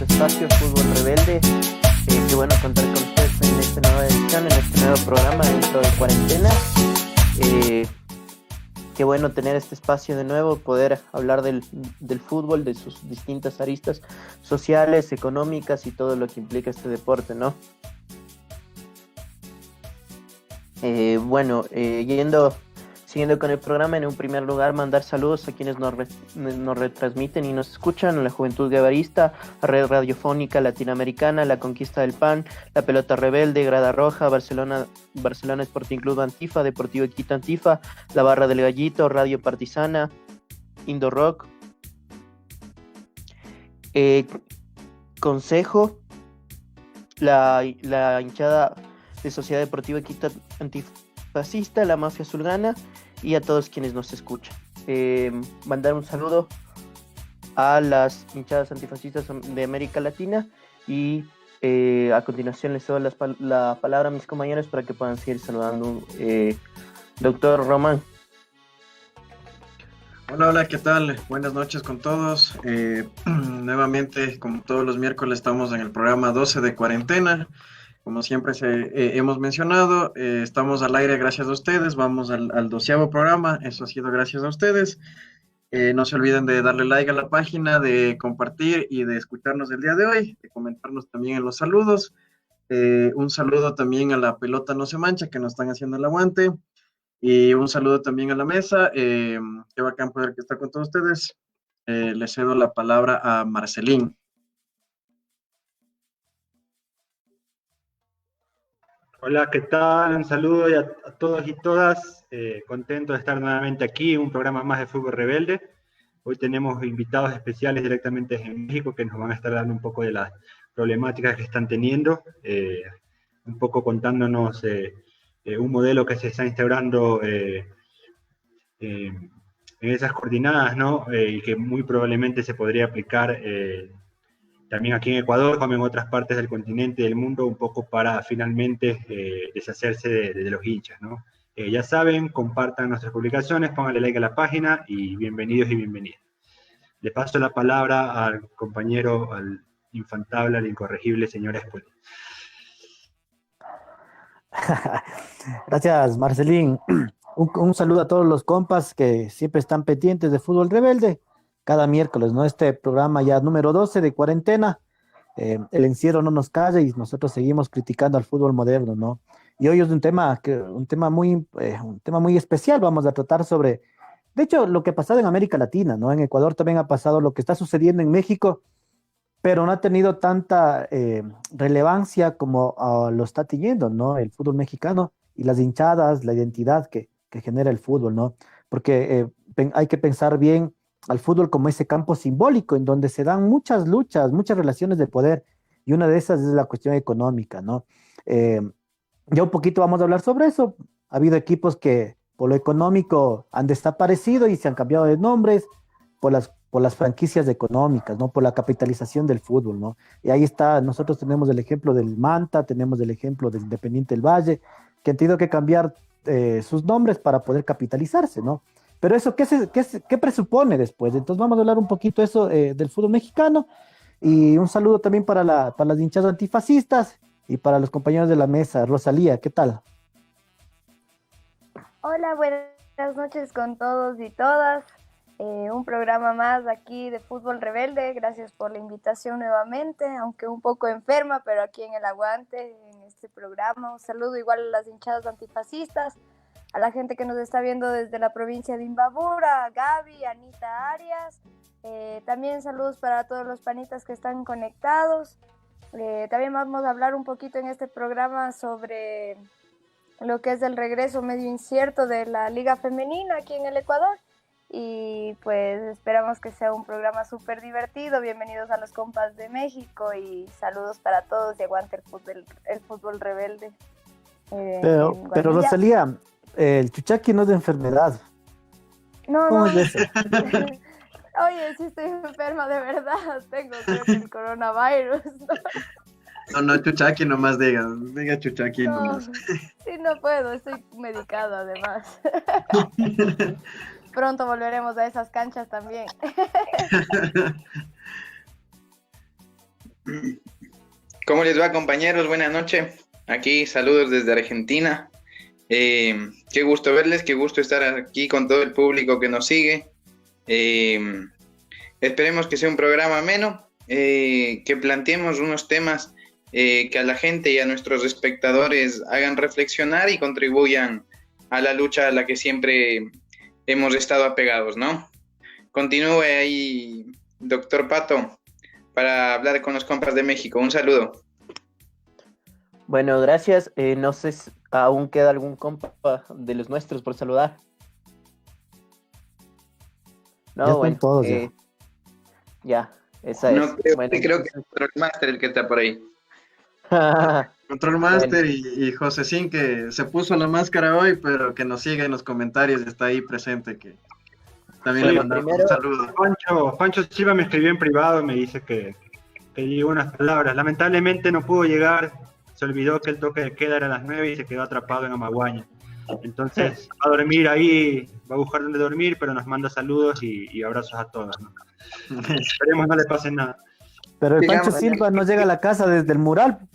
su espacio Fútbol Rebelde. Qué bueno contar con ustedes en esta nueva edición, en este nuevo programa dentro de cuarentena. Eh, Qué bueno tener este espacio de nuevo, poder hablar del fútbol, de sus distintas aristas sociales, económicas y todo lo que implica este deporte, ¿no? Siguiendo con el programa, en un primer lugar, mandar saludos a quienes nos retransmiten y nos escuchan: a la Juventud Guevarista, a Red Radiofónica Latinoamericana, La Conquista del Pan, La Pelota Rebelde, Grada Roja, Barcelona Sporting Club Antifa, Deportivo Quito Antifa, La Barra del Gallito, Radio Partisana, Indo Rock, eh, Consejo, la hinchada de Sociedad Deportiva Quito Antifascista, la Mafia Azulgrana y a todos quienes nos escuchan. Mandar un saludo a las hinchadas antifascistas de América Latina y a continuación les doy la palabra a mis compañeros para que puedan seguir saludando. Doctor Román. Hola, hola, ¿qué tal? Buenas noches con todos. Nuevamente, como todos los miércoles, estamos en el programa 12 de cuarentena. Como siempre hemos mencionado, estamos al aire gracias a ustedes. Vamos al 12º programa, eso ha sido gracias a ustedes. No se olviden de darle like a la página, de compartir y de escucharnos el día de hoy, de comentarnos también en los saludos. Un saludo también a la Pelota No Se Mancha, que nos están haciendo el aguante. Y un saludo también a la mesa. Qué bacán poder estar con todos ustedes. Le cedo la palabra a Marcelín. Hola, ¿qué tal? Un saludo a todos y todas. Contento de estar nuevamente aquí, un programa más de Fútbol Rebelde. Hoy tenemos invitados especiales directamente desde México que nos van a estar dando un poco de las problemáticas que están teniendo, un poco contándonos un modelo que se está instaurando en esas coordenadas, ¿no? Y que muy probablemente se podría aplicar también aquí en Ecuador, como en otras partes del continente y del mundo, un poco para finalmente deshacerse de los hinchas, ¿no? Ya saben, compartan nuestras publicaciones, pónganle like a la página y bienvenidos y bienvenidas. Le paso la palabra al compañero, al infantable, al incorregible señor Espoli. Gracias, Marcelín. Un saludo a todos los compas que siempre están pendientes de Fútbol Rebelde cada miércoles, ¿no? Este programa ya número 12 de cuarentena. El encierro no nos calla y nosotros seguimos criticando al fútbol moderno, ¿no? Y hoy es un tema muy especial. Vamos a tratar sobre, de hecho, lo que ha pasado en América Latina, ¿no? En Ecuador también ha pasado lo que está sucediendo en México, pero no ha tenido tanta relevancia como lo está teniendo, ¿no? El fútbol mexicano y las hinchadas, la identidad que genera el fútbol, ¿no? Porque hay que pensar bien al fútbol como ese campo simbólico en donde se dan muchas luchas, muchas relaciones de poder, y una de esas es la cuestión económica, ¿no? Eh, ya un poquito vamos a hablar sobre eso. Ha habido equipos que por lo económico han desaparecido y se han cambiado de nombres por las franquicias económicas, ¿no? Por la capitalización del fútbol, ¿no? Y ahí está, nosotros tenemos el ejemplo del Manta, tenemos el ejemplo del Independiente del Valle, que han tenido que cambiar sus nombres para poder capitalizarse, ¿no? Pero eso, ¿qué presupone después? Entonces vamos a hablar un poquito eso del fútbol mexicano, y un saludo también para las hinchas antifascistas y para los compañeros de la mesa. Rosalía, ¿qué tal? Hola, buenas noches con todos y todas. Un programa más aquí de Fútbol Rebelde. Gracias por la invitación nuevamente, aunque un poco enferma, pero aquí en el aguante, en este programa. Un saludo igual a las hinchadas antifascistas, a la gente que nos está viendo desde la provincia de Imbabura, a Gaby, Anita Arias. También saludos para todos los panitas que están conectados. También vamos a hablar un poquito en este programa sobre lo que es el regreso medio incierto de la Liga Femenina aquí en el Ecuador. Y pues esperamos que sea un programa súper divertido. Bienvenidos a los compas de México y saludos para todos y aguante el fútbol rebelde. Pero Rosalía, el chuchaqui no es de enfermedad. No, ¿Cómo no. es eso? Oye, sí estoy enferma de verdad. Tengo creo que el coronavirus. No, Chuchaki nomás diga Chuchaki No, nomás. sí, no puedo, estoy medicada además. Pronto volveremos a esas canchas también. ¿Cómo les va, compañeros? Buenas noches. Aquí saludos desde Argentina. Qué gusto verles, qué gusto estar aquí con todo el público que nos sigue. Esperemos que sea un programa ameno, que planteemos unos temas que a la gente y a nuestros espectadores hagan reflexionar y contribuyan a la lucha a la que siempre hemos estado apegados, ¿no? Continúe ahí, doctor Pato, para hablar con los compas de México. Un saludo. Bueno, gracias. No sé si aún queda algún compa de los nuestros por saludar. No, Ya están bueno, todos ya. ya, esa No es. creo, Bueno, creo que es el Master el que está por ahí. Control Master y Josecín, que se puso la máscara hoy, pero que nos sigue en los comentarios, está ahí presente, que también le Bueno, mandamos primero- un saludo. Pancho Silva me escribió en privado, me dice que diga unas palabras. Lamentablemente no pudo llegar, se olvidó que el toque de queda era a las 9 y se quedó atrapado en Amaguaña. Entonces va a dormir ahí, va a buscar dónde dormir, pero nos manda saludos y abrazos a todos, ¿no? Esperemos no le pase nada. Pero el Digamos- Pancho Silva no llega a la casa desde el mural.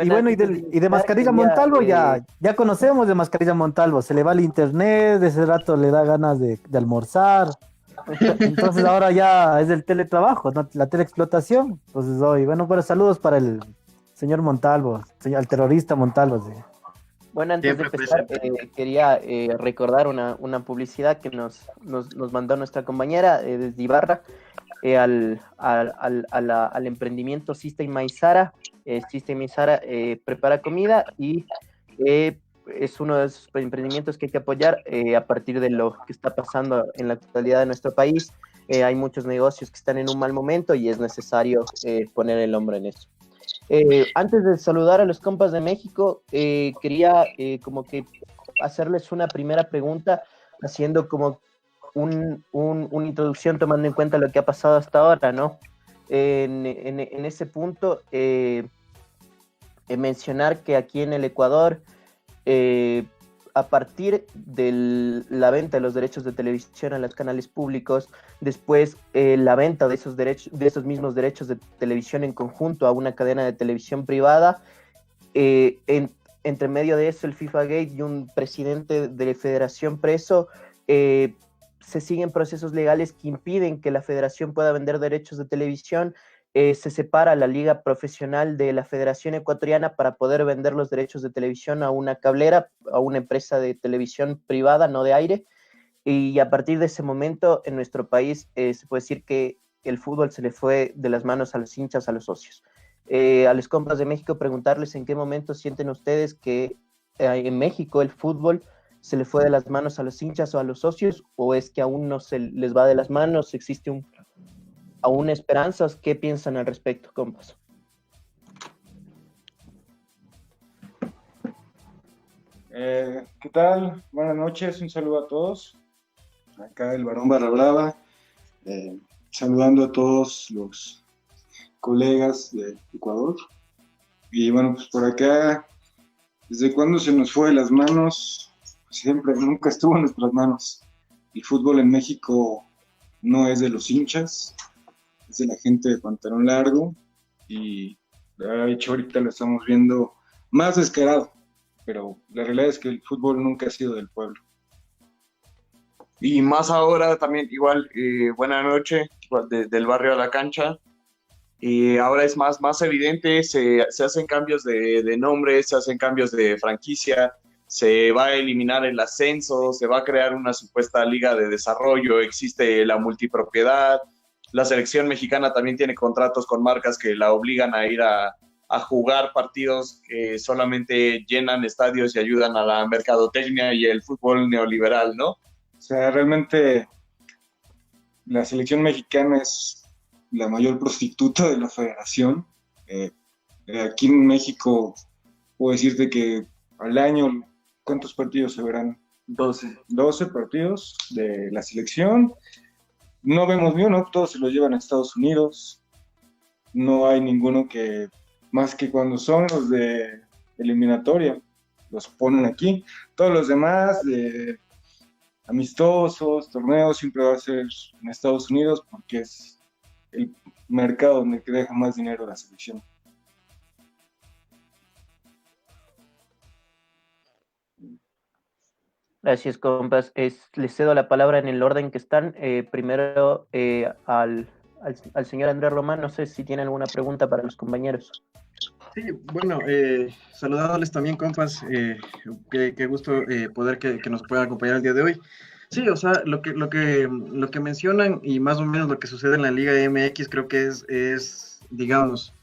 Y bueno, y de Mascarilla Montalvo ya conocemos de Mascarilla Montalvo. Se le va el internet, de ese rato le da ganas de almorzar. Entonces ahora ya es el teletrabajo, ¿no? La teleexplotación. Entonces hoy, bueno, pues saludos para el señor Montalvo, el terrorista Montalvo. Sí. Bueno, antes de Siempre empezar, quería recordar una publicidad que nos mandó nuestra compañera desde Ibarra al emprendimiento Sista y Maizara. Sista y Maizara prepara comida y es uno de esos emprendimientos que hay que apoyar a partir de lo que está pasando en la actualidad de nuestro país. Hay muchos negocios que están en un mal momento y es necesario poner el hombro en eso. Antes de saludar a los compas de México, quería como que hacerles una primera pregunta, haciendo como una introducción tomando en cuenta lo que ha pasado hasta ahora, ¿no? En ese punto, mencionar que aquí en el Ecuador, a partir de la venta de los derechos de televisión a los canales públicos, después la venta de esos derechos, de esos mismos derechos de televisión en conjunto a una cadena de televisión privada, entre medio de eso el FIFA Gate y un presidente de la federación preso, se siguen procesos legales que impiden que la federación pueda vender derechos de televisión. Se separa la liga profesional de la Federación Ecuatoriana para poder vender los derechos de televisión a una cablera, a una empresa de televisión privada, no de aire, y a partir de ese momento en nuestro país se puede decir que el fútbol se le fue de las manos a los hinchas, a los socios. A los compas de México, preguntarles en qué momento sienten ustedes que en México el fútbol se le fue de las manos a los hinchas o a los socios, o es que aún no se les va de las manos, existe aún esperanzas. ¿Qué piensan al respecto, compas? ¿Qué tal? Buenas noches, un saludo a todos. Acá el Barón Barra Brava, saludando a todos los colegas de Ecuador. Y bueno, pues por acá, ¿desde cuándo se nos fue de las manos? Siempre, nunca estuvo en nuestras manos. El fútbol en México no es de los hinchas, es de la gente de pantalón largo, y de hecho ahorita lo estamos viendo más descarado, pero la realidad es que el fútbol nunca ha sido del pueblo. Y más ahora también, igual, buena noche, del barrio a la cancha. Ahora es más evidente, se hacen cambios de nombre, se hacen cambios de franquicia, se va a eliminar el ascenso, se va a crear una supuesta liga de desarrollo, existe la multipropiedad. La selección mexicana también tiene contratos con marcas que la obligan a ir a jugar partidos que solamente llenan estadios y ayudan a la mercadotecnia y el fútbol neoliberal, ¿no? O sea, realmente la selección mexicana es la mayor prostituta de la federación. Aquí en México puedo decirte que al año, ¿cuántos partidos se verán? 12 partidos de la selección. No vemos ni uno, todos se los llevan a Estados Unidos. No hay ninguno que, más que cuando son los de eliminatoria, los ponen aquí. Todos los demás amistosos, torneos, siempre va a ser en Estados Unidos porque es el mercado donde deja más dinero la selección. Gracias, compas. Les cedo la palabra en el orden que están. Primero al señor Andrés Román. No sé si tiene alguna pregunta para los compañeros. Sí, bueno, saludándoles también, compas. Qué gusto poder que nos puedan acompañar el día de hoy. Sí, o sea, lo que mencionan y más o menos lo que sucede en la Liga MX creo que es digamos,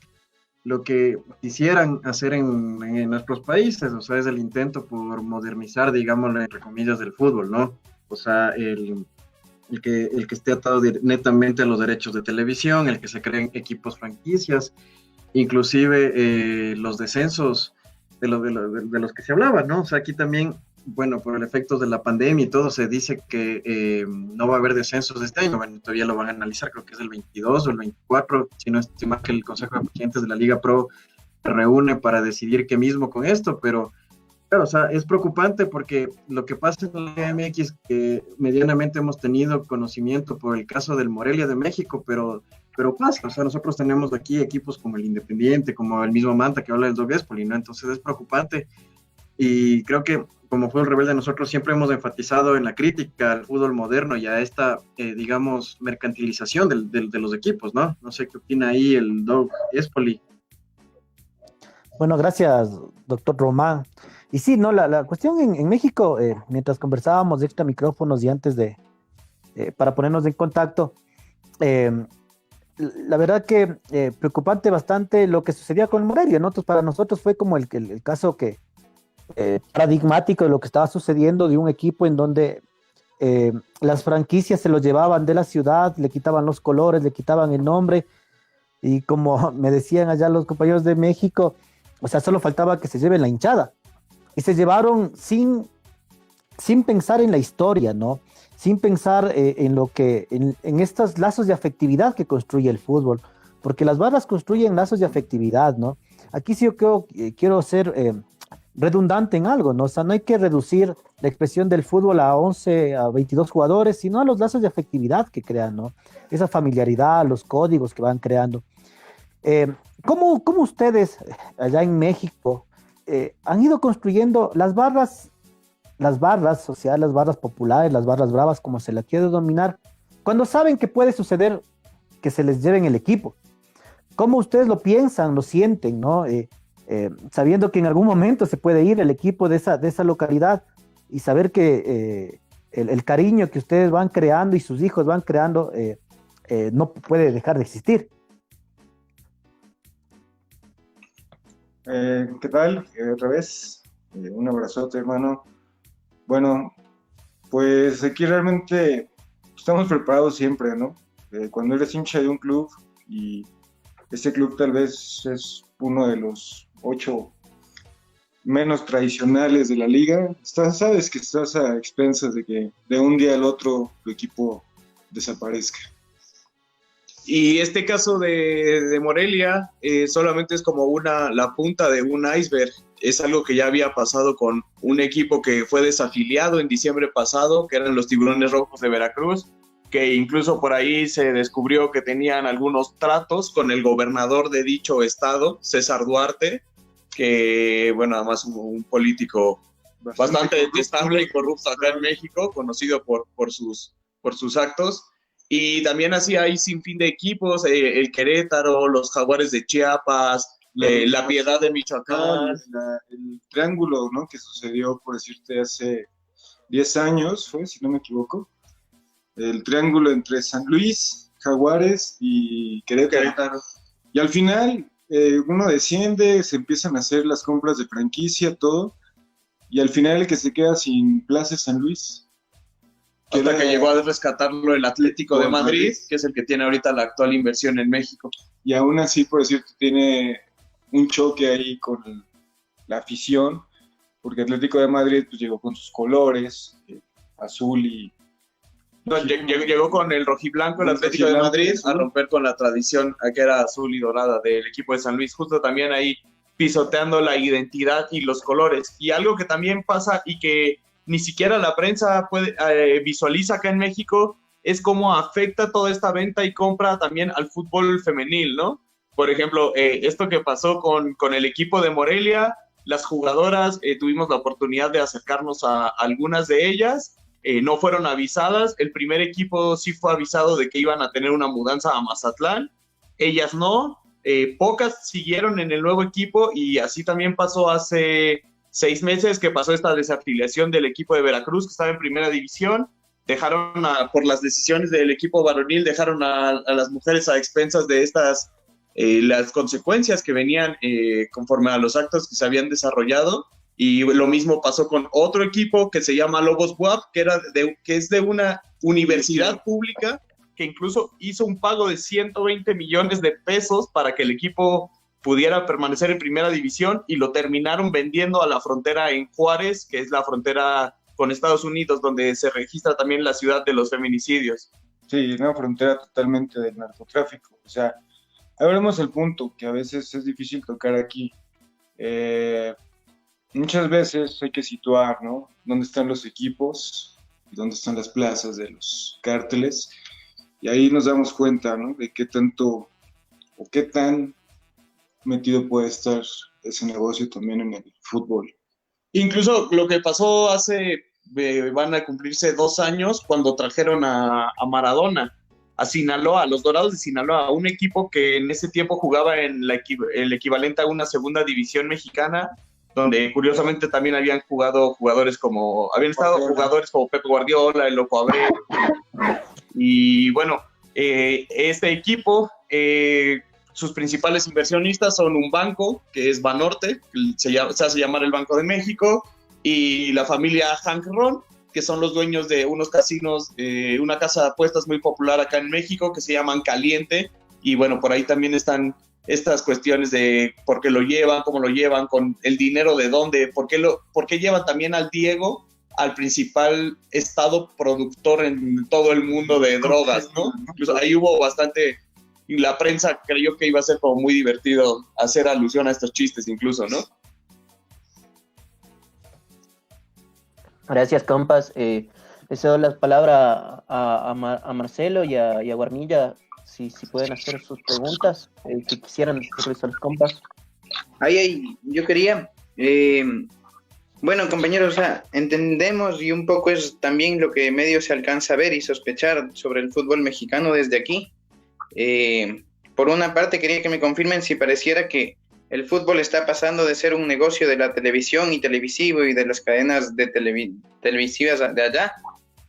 lo que quisieran hacer en nuestros países, o sea, es el intento por modernizar, digámoslo, entre comillas, del fútbol, ¿no? O sea, el que esté atado netamente a los derechos de televisión, el que se creen equipos franquicias, inclusive los descensos de los que se hablaba, ¿no? O sea, aquí también, bueno, por el efecto de la pandemia y todo, se dice que no va a haber descensos este año. Bueno, todavía lo van a analizar, creo que es el 22 o el 24, si no estima que el Consejo de Presidentes de la Liga Pro se reúne para decidir qué mismo con esto, pero claro, o sea, es preocupante porque lo que pasa en la Liga MX, que medianamente hemos tenido conocimiento por el caso del Morelia de México, pero pasa, o sea, nosotros tenemos aquí equipos como el Independiente, como el mismo Manta que habla del Doguespoli, ¿no? Entonces es preocupante y creo que como Fútbol Rebelde nosotros siempre hemos enfatizado en la crítica al fútbol moderno y a esta, digamos, mercantilización de los equipos, ¿no? No sé qué opina ahí el Doguespoli. Bueno, gracias, doctor Román. Y sí, no, la cuestión en México, mientras conversábamos de extra micrófonos y antes para ponernos en contacto, la verdad que preocupante bastante lo que sucedía con Morelia, ¿no? Entonces, para nosotros fue como el caso que paradigmático de lo que estaba sucediendo de un equipo en donde las franquicias se los llevaban de la ciudad, le quitaban los colores, le quitaban el nombre, y como me decían allá los compañeros de México, o sea, solo faltaba que se lleven la hinchada, y se llevaron sin pensar en la historia, ¿no? Sin pensar en estos lazos de afectividad que construye el fútbol, porque las barras construyen lazos de afectividad, ¿no? Aquí sí yo quiero ser redundante en algo, ¿no? O sea, no hay que reducir la expresión del fútbol a 11, a 22 jugadores, sino a los lazos de afectividad que crean, ¿no? Esa familiaridad, los códigos que van creando. ¿Cómo ustedes allá en México han ido construyendo las barras sociales, las barras populares, las barras bravas, como se la quiere denominar, cuando saben que puede suceder que se les lleven el equipo? ¿Cómo ustedes lo piensan, lo sienten, ¿no? Sabiendo que en algún momento se puede ir el equipo de esa localidad y saber que el cariño que ustedes van creando y sus hijos van creando no puede dejar de existir. ¿Qué tal? Otra vez, un abrazote, hermano. Bueno, pues aquí realmente estamos preparados siempre, ¿no? Cuando eres hincha de un club y este club tal vez es uno de los 8 menos tradicionales de la liga, sabes que estás a expensas de que de un día al otro tu equipo desaparezca. Y este caso de Morelia solamente es como la punta de un iceberg. Es algo que ya había pasado con un equipo que fue desafiliado en diciembre pasado, que eran los Tiburones Rojos de Veracruz, que incluso por ahí se descubrió que tenían algunos tratos con el gobernador de dicho estado, César Duarte, que, bueno, además un político bastante detestable y corrupto acá en México, conocido por sus actos. Y también así hay sin fin de equipos, el Querétaro, los Jaguares de Chiapas, la Piedad de Michoacán. El triángulo, ¿no? Que sucedió, por decirte, hace 10 años, fue, si no me equivoco. El triángulo entre San Luis, Jaguares y Querétaro. Y al final, uno desciende, se empiezan a hacer las compras de franquicia, todo. Y al final el que se queda sin plaza es San Luis. Hasta que llegó a rescatarlo el Atlético de Madrid, que es el que tiene ahorita la actual inversión en México. Y aún así, por decirte, tiene un choque ahí con la afición, porque Atlético de Madrid pues, llegó con sus colores, azul y... No, llegó con el rojiblanco, el Atlético de Madrid, a romper con la tradición que era azul y dorada del equipo de San Luis, justo también ahí pisoteando la identidad y los colores. Y algo que también pasa y que ni siquiera la prensa visualiza acá en México, es cómo afecta toda esta venta y compra también al fútbol femenil, ¿no? Por ejemplo, esto que pasó con el equipo de Morelia, las jugadoras, tuvimos la oportunidad de acercarnos a algunas de ellas, no fueron avisadas, el primer equipo sí fue avisado de que iban a tener una mudanza a Mazatlán, ellas no, pocas siguieron en el nuevo equipo y así también pasó hace 6 meses que pasó esta desafiliación del equipo de Veracruz que estaba en primera división, dejaron por las decisiones del equipo varonil, dejaron a las mujeres a expensas de estas, las consecuencias que venían conforme a los actos que se habían desarrollado, y lo mismo pasó con otro equipo que se llama Lobos WAP, que es de una universidad pública, que incluso hizo un pago de 120 millones de pesos para que el equipo pudiera permanecer en primera división, y lo terminaron vendiendo a la frontera en Juárez, que es la frontera con Estados Unidos, donde se registra también la ciudad de los feminicidios. Sí, una frontera totalmente del narcotráfico. O sea, hablemos el punto que a veces es difícil tocar aquí. Muchas veces hay que situar, ¿no?, dónde están los equipos y dónde están las plazas de los cárteles, y ahí nos damos cuenta, ¿no?, de qué tanto o qué tan metido puede estar ese negocio también en el fútbol. Incluso lo que pasó van a cumplirse 2 años cuando trajeron a Maradona a Sinaloa, a los Dorados de Sinaloa, un equipo que en ese tiempo jugaba en el equivalente a una segunda división mexicana, donde curiosamente también habían estado jugadores como Pep Guardiola, el Loco Abreu, y bueno, este equipo, sus principales inversionistas son un banco, que es Banorte, que se hace llamar el Banco de México, y la familia Hank Ron, que son los dueños de unos casinos, una casa de apuestas muy popular acá en México, que se llaman Caliente, y bueno, por ahí también están estas cuestiones de por qué lo llevan, cómo lo llevan, con el dinero de dónde, por qué llevan también al Diego, al principal estado productor en todo el mundo de drogas, ¿no? Incluso ahí hubo bastante, y la prensa creyó que iba a ser como muy divertido hacer alusión a estos chistes incluso, ¿no? Gracias, compas. Les cedo la palabra a Marcelo y a Guarnilla, si pueden hacer sus preguntas que quisieran decirles a los compas. Yo quería, bueno, compañeros, o sea, entendemos, y un poco es también lo que medio se alcanza a ver y sospechar sobre el fútbol mexicano desde aquí. Por una parte, quería que me confirmen si pareciera que el fútbol está pasando de ser un negocio de la televisión y televisivo y de las cadenas de televisivas de allá,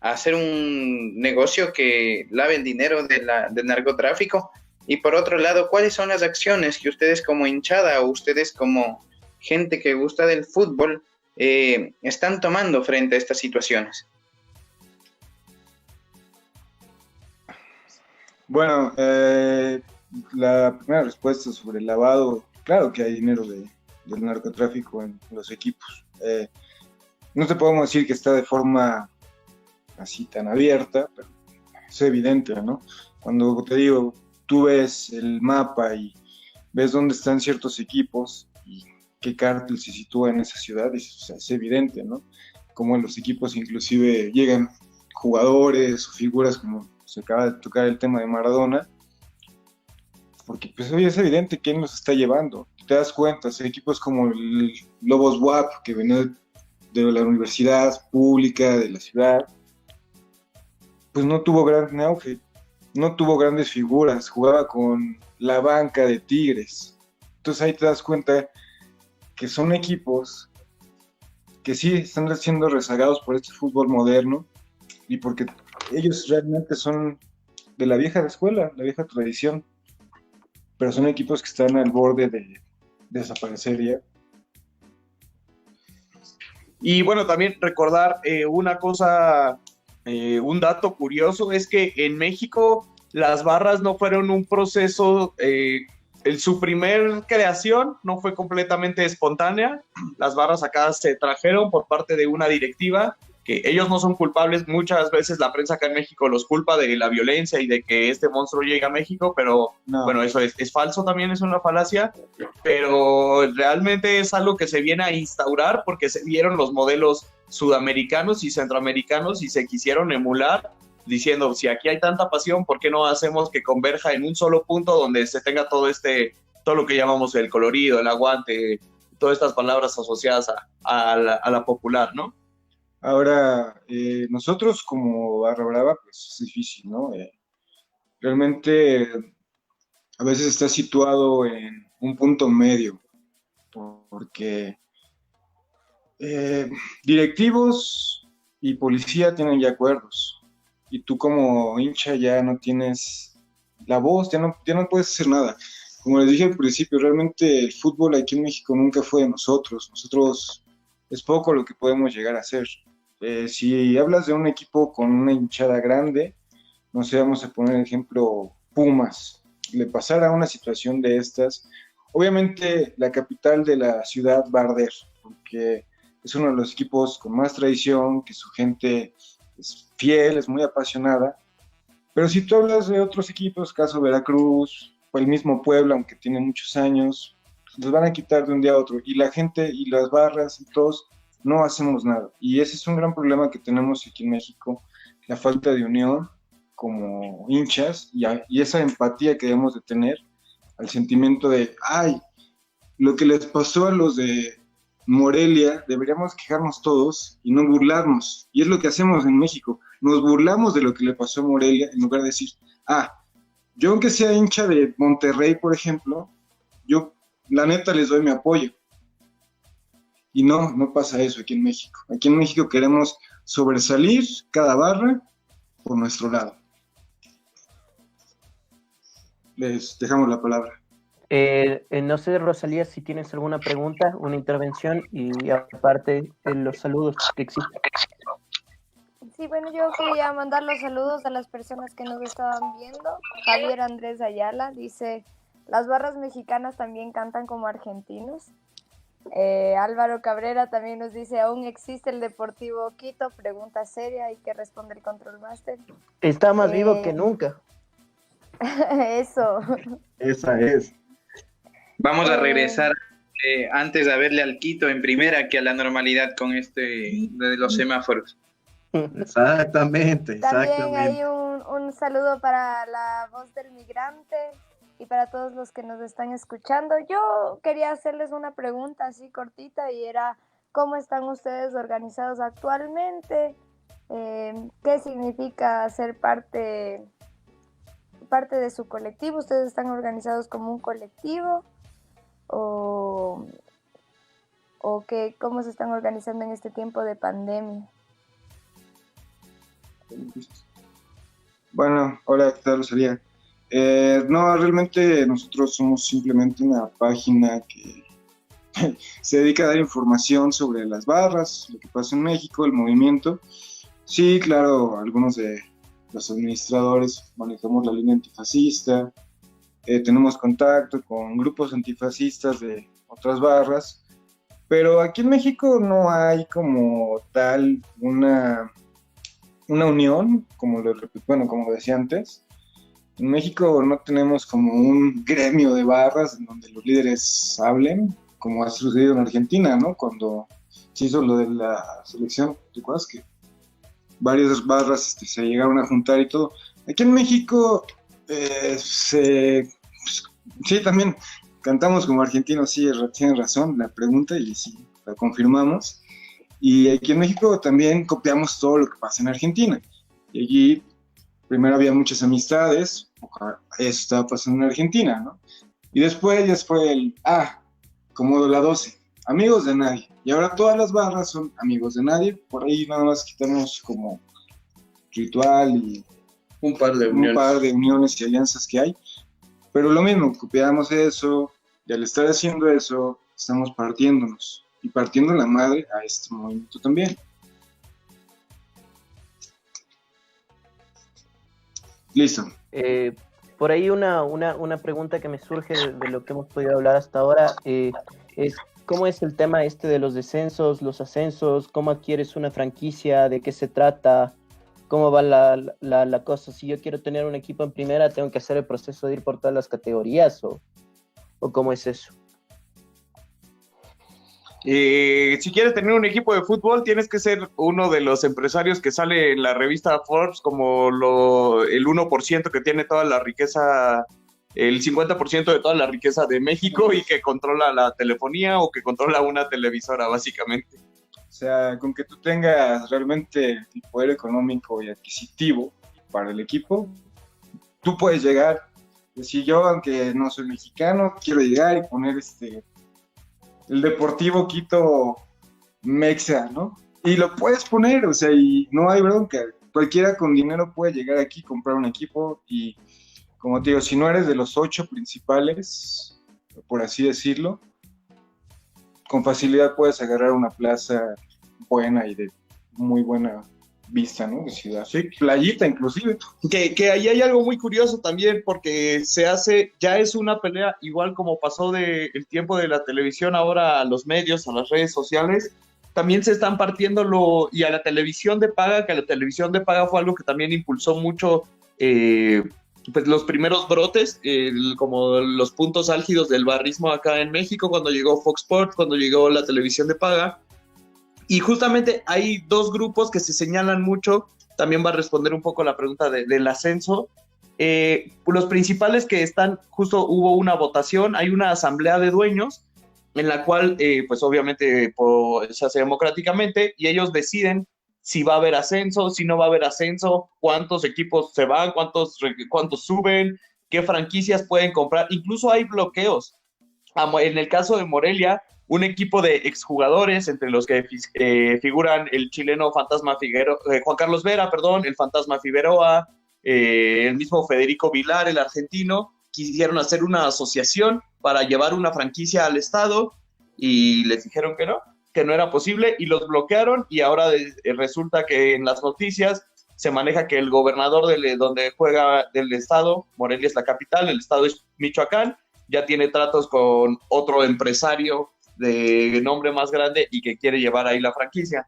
a ser un negocio que lave el dinero del narcotráfico. Y por otro lado, ¿cuáles son las acciones que ustedes como hinchada o ustedes como gente que gusta del fútbol están tomando frente a estas situaciones? Bueno, la primera respuesta sobre el lavado, claro que hay dinero del narcotráfico en los equipos. No te podemos decir que está de forma así tan abierta, pero es evidente, ¿no? Cuando te digo, tú ves el mapa y ves dónde están ciertos equipos y qué cártel se sitúa en esa ciudad, es evidente, ¿no? Como en los equipos inclusive llegan jugadores o figuras, como se acaba de tocar el tema de Maradona, porque pues hoy es evidente quién los está llevando. Te das cuenta, equipos como el Lobos WAP, que venía de la universidad pública de la ciudad, pues no tuvo gran auge, no tuvo grandes figuras, jugaba con la banca de Tigres. Entonces ahí te das cuenta que son equipos que sí están siendo rezagados por este fútbol moderno y porque ellos realmente son de la vieja escuela, la vieja tradición, pero son equipos que están al borde de desaparecer ya. Y bueno, también recordar una cosa, un dato curioso, es que en México las barras no fueron un proceso, su primer creación no fue completamente espontánea. Las barras acá se trajeron por parte de una directiva que ellos no son culpables. Muchas veces la prensa acá en México los culpa de la violencia y de que este monstruo llega a México, pero No. bueno, eso es falso también, es una falacia, pero realmente es algo que se viene a instaurar porque se vieron los modelos sudamericanos y centroamericanos y se quisieron emular, diciendo, si aquí hay tanta pasión, ¿por qué no hacemos que converja en un solo punto donde se tenga todo lo que llamamos el colorido, el aguante, todas estas palabras asociadas a la popular, ¿no? Ahora, nosotros como Barra Brava, pues es difícil, ¿no? Realmente a veces está situado en un punto medio, porque directivos y policía tienen ya acuerdos, y tú como hincha ya no tienes la voz, ya no puedes hacer nada. Como les dije al principio, realmente el fútbol aquí en México nunca fue de nosotros. Nosotros es poco lo que podemos llegar a hacer. Si hablas de un equipo con una hinchada grande, no sé, vamos a poner ejemplo Pumas, le pasara una situación de estas, obviamente la capital de la ciudad va a arder, porque es uno de los equipos con más tradición, que su gente es fiel, es muy apasionada. Pero si tú hablas de otros equipos, caso Veracruz, o el mismo Puebla, aunque tiene muchos años, los van a quitar de un día a otro. Y la gente y las barras y todos no hacemos nada. Y ese es un gran problema que tenemos aquí en México, la falta de unión como hinchas y esa empatía que debemos de tener al sentimiento de, ay, lo que les pasó a los de Morelia, deberíamos quejarnos todos y no burlarnos. Y es lo que hacemos en México. Nos burlamos de lo que le pasó a Morelia en lugar de decir, yo aunque sea hincha de Monterrey, por ejemplo, yo la neta les doy mi apoyo. Y no pasa eso aquí en México. Aquí en México queremos sobresalir cada barra por nuestro lado. Les dejamos la palabra. No sé, Rosalía, si tienes alguna pregunta, una intervención y aparte los saludos que existen. Sí, bueno, yo quería mandar los saludos a las personas que nos estaban viendo. Javier Andrés Ayala dice, las barras mexicanas también cantan como argentinos. Álvaro Cabrera también nos dice, ¿aún existe el Deportivo Quito? Pregunta seria y que responde el Control Master. Está más vivo que nunca. Eso. Esa es. Vamos a regresar antes a verle al Quito en primera que a la normalidad con de los semáforos. Exactamente. También hay un saludo para la voz del migrante y para todos los que nos están escuchando. Yo quería hacerles una pregunta así cortita y era, ¿cómo están ustedes organizados actualmente? ¿Qué significa ser parte de su colectivo? ¿Ustedes están organizados como un colectivo? ¿O cómo se están organizando en este tiempo de pandemia? Bueno, hola, ¿qué tal, Rosalía? No, realmente nosotros somos simplemente una página que se dedica a dar información sobre las barras, lo que pasa en México, el movimiento. Sí, claro, algunos de los administradores manejamos la línea antifascista, tenemos contacto con grupos antifascistas de otras barras, pero aquí en México no hay como tal una unión, como decía antes. En México no tenemos como un gremio de barras en donde los líderes hablen, como ha sucedido en Argentina, ¿no? Cuando se hizo lo de la selección, ¿te acuerdas que varias barras se llegaron a juntar y todo? Aquí en México sí, también cantamos como argentinos, sí, tienen razón la pregunta y sí, la confirmamos. Y aquí en México también copiamos todo lo que pasa en Argentina. Y allí primero había muchas amistades, eso estaba pasando en Argentina, ¿no? Y después ya fue como la 12, amigos de nadie. Y ahora todas las barras son amigos de nadie, por ahí nada más quitamos como ritual y un par de uniones y alianzas que hay. Pero lo mismo, copiamos eso, y al estar haciendo eso, estamos partiéndonos. Y partiendo la madre a este movimiento también. Listo. Por ahí una pregunta que me surge de lo que hemos podido hablar hasta ahora es cómo es el tema este de los descensos, los ascensos? ¿Cómo adquieres una franquicia? ¿De qué se trata? ¿Cómo va la cosa? Si yo quiero tener un equipo en primera, ¿tengo que hacer el proceso de ir por todas las categorías o cómo es eso? Si quieres tener un equipo de fútbol, tienes que ser uno de los empresarios que sale en la revista Forbes como el 1% que tiene toda la riqueza, el 50% de toda la riqueza de México y que controla la telefonía o que controla una televisora, básicamente. O sea, con que tú tengas realmente el poder económico y adquisitivo para el equipo, tú puedes llegar. Si yo, aunque no soy mexicano, quiero llegar y poner el Deportivo Quito Mexa, ¿no? Y lo puedes poner, o sea, y no hay bronca. Cualquiera con dinero puede llegar aquí, comprar un equipo y, como te digo, si no eres de los 8 principales, por así decirlo, con facilidad puedes agarrar una plaza buena y de muy buena vista, ¿no? De ciudad. Sí, playita inclusive. Que ahí hay algo muy curioso también, porque ya es una pelea, igual como pasó del tiempo de la televisión ahora a los medios, a las redes sociales, también se están partiendo y a la televisión de paga, que la televisión de paga fue algo que también impulsó mucho pues los primeros brotes, como los puntos álgidos del barrismo acá en México, cuando llegó Fox Sports, cuando llegó la televisión de paga. Y justamente hay dos grupos que se señalan mucho, también va a responder un poco la pregunta del ascenso. Los principales que están, justo hubo una votación, hay una asamblea de dueños, en la cual, pues obviamente se hace democráticamente, y ellos deciden si va a haber ascenso, si no va a haber ascenso, cuántos equipos se van, cuántos suben, qué franquicias pueden comprar, incluso hay bloqueos. En el caso de Morelia, un equipo de exjugadores, entre los que figuran el chileno Juan Carlos Vera, el Fantasma Figueroa, el mismo Federico Vilar, el argentino, quisieron hacer una asociación para llevar una franquicia al estado y les dijeron que no era posible y los bloquearon, y ahora resulta que en las noticias se maneja que el gobernador donde juega del estado, Morelia es la capital, el estado es Michoacán, ya tiene tratos con otro empresario de nombre más grande y que quiere llevar ahí la franquicia.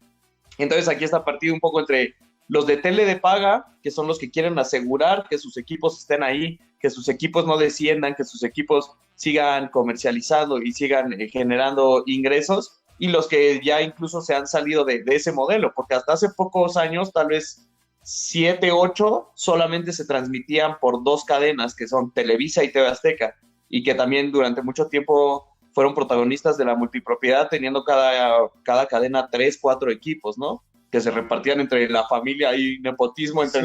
Entonces aquí está partido un poco entre los de tele de paga, que son los que quieren asegurar que sus equipos estén ahí, que sus equipos no desciendan, que sus equipos sigan comercializando y sigan generando ingresos, y los que ya incluso se han salido de ese modelo, porque hasta hace pocos años, tal vez 7, 8, solamente se transmitían por 2 cadenas, que son Televisa y TV Azteca, y que también durante mucho tiempo fueron protagonistas de la multipropiedad, teniendo cada cadena 3, 4 equipos, ¿no? Que se repartían entre la familia y nepotismo entre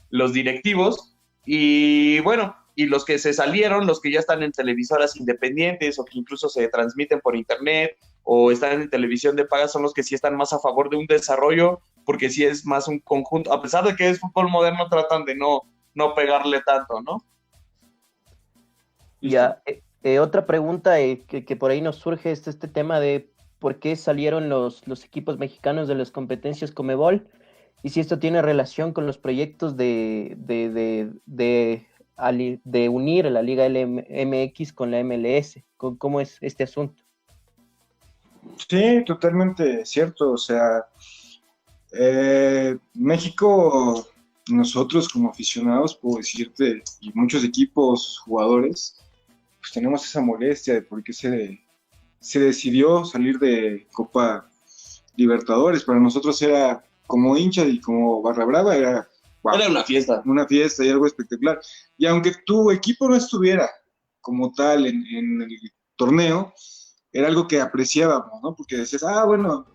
los directivos. Y bueno, y los que se salieron, los que ya están en televisoras independientes o que incluso se transmiten por internet o están en televisión de paga, son los que sí están más a favor de un desarrollo, porque sí es más un conjunto, a pesar de que es fútbol moderno, tratan de no pegarle tanto, ¿no? Ya, otra pregunta que por ahí nos surge es este tema de por qué salieron los equipos mexicanos de las competencias Conmebol y si esto tiene relación con los proyectos de unir la Liga MX con la MLS. ¿Cómo es este asunto? Sí, totalmente cierto. O sea, México, nosotros como aficionados, puedo decirte, y muchos equipos, jugadores, pues tenemos esa molestia de por qué se decidió salir de Copa Libertadores. Para nosotros era, como hincha y como barra brava, era, wow, era una fiesta y algo espectacular. Y aunque tu equipo no estuviera como tal en el torneo, era algo que apreciábamos, ¿no? Porque decías, bueno,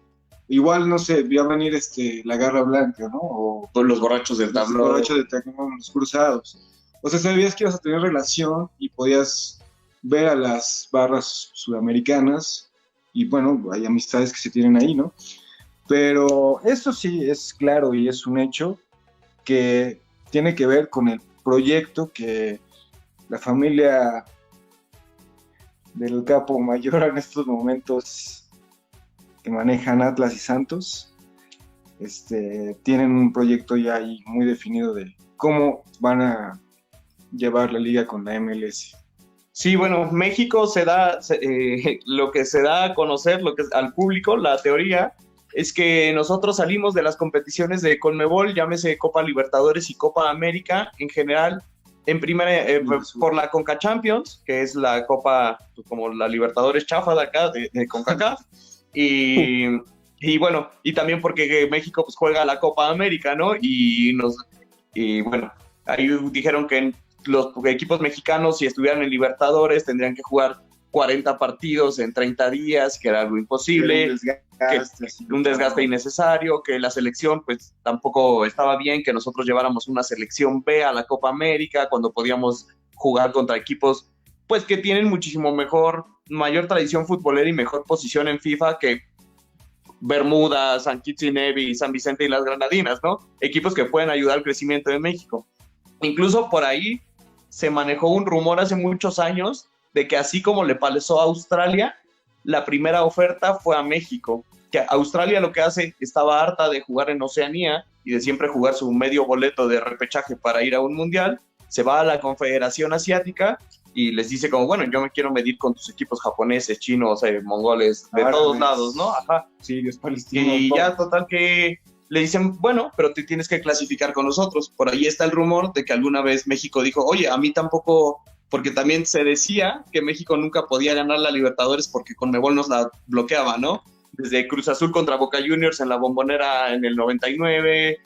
igual, no sé, iba a venir la Garra Blanca, ¿no? O los borrachos del tablón. Los borrachos del tablón, los cruzados. O sea, sabías que ibas a tener relación y podías ver a las barras sudamericanas y bueno, hay amistades que se tienen ahí, ¿no? Pero eso sí es claro y es un hecho que tiene que ver con el proyecto que la familia del Capo Mayor en estos momentos que manejan Atlas y Santos, tienen un proyecto ya ahí muy definido de cómo van a llevar la liga con la MLS. Sí, bueno, México lo que se da a conocer, lo que al público, la teoría, es que nosotros salimos de las competiciones de CONMEBOL, llámese Copa Libertadores y Copa América, en general, en primera, por la Conca Champions, que es la Copa, pues, como la Libertadores chafa de acá, de CONCACAF, y bueno, y también porque México pues juega la Copa América, ¿no? Y bueno, ahí dijeron que los equipos mexicanos, si estuvieran en Libertadores, tendrían que jugar 40 partidos en 30 días, que era algo imposible, un desgaste innecesario, que la selección pues tampoco estaba bien que nosotros lleváramos una selección B a la Copa América cuando podíamos jugar contra equipos pues que tienen muchísimo mayor tradición futbolera y mejor posición en FIFA que Bermuda, San Kitts y Nevis, San Vicente y las Granadinas, ¿no? Equipos que pueden ayudar al crecimiento de México. Incluso por ahí se manejó un rumor hace muchos años de que así como le pasó a Australia, la primera oferta fue a México, que Australia lo que hace, estaba harta de jugar en Oceanía y de siempre jugar su medio boleto de repechaje para ir a un mundial, se va a la Confederación Asiática y les dice como, bueno, yo me quiero medir con tus equipos japoneses, chinos, mongoles, de todos lados, ¿no? Ajá. Sirios, palestinos. Y ya total que le dicen, bueno, pero te tienes que clasificar con nosotros. Por ahí está el rumor de que alguna vez México dijo, oye, a mí tampoco, porque también se decía que México nunca podía ganar la Libertadores porque CONMEBOL nos la bloqueaba, ¿no? Desde Cruz Azul contra Boca Juniors en la Bombonera en el 99,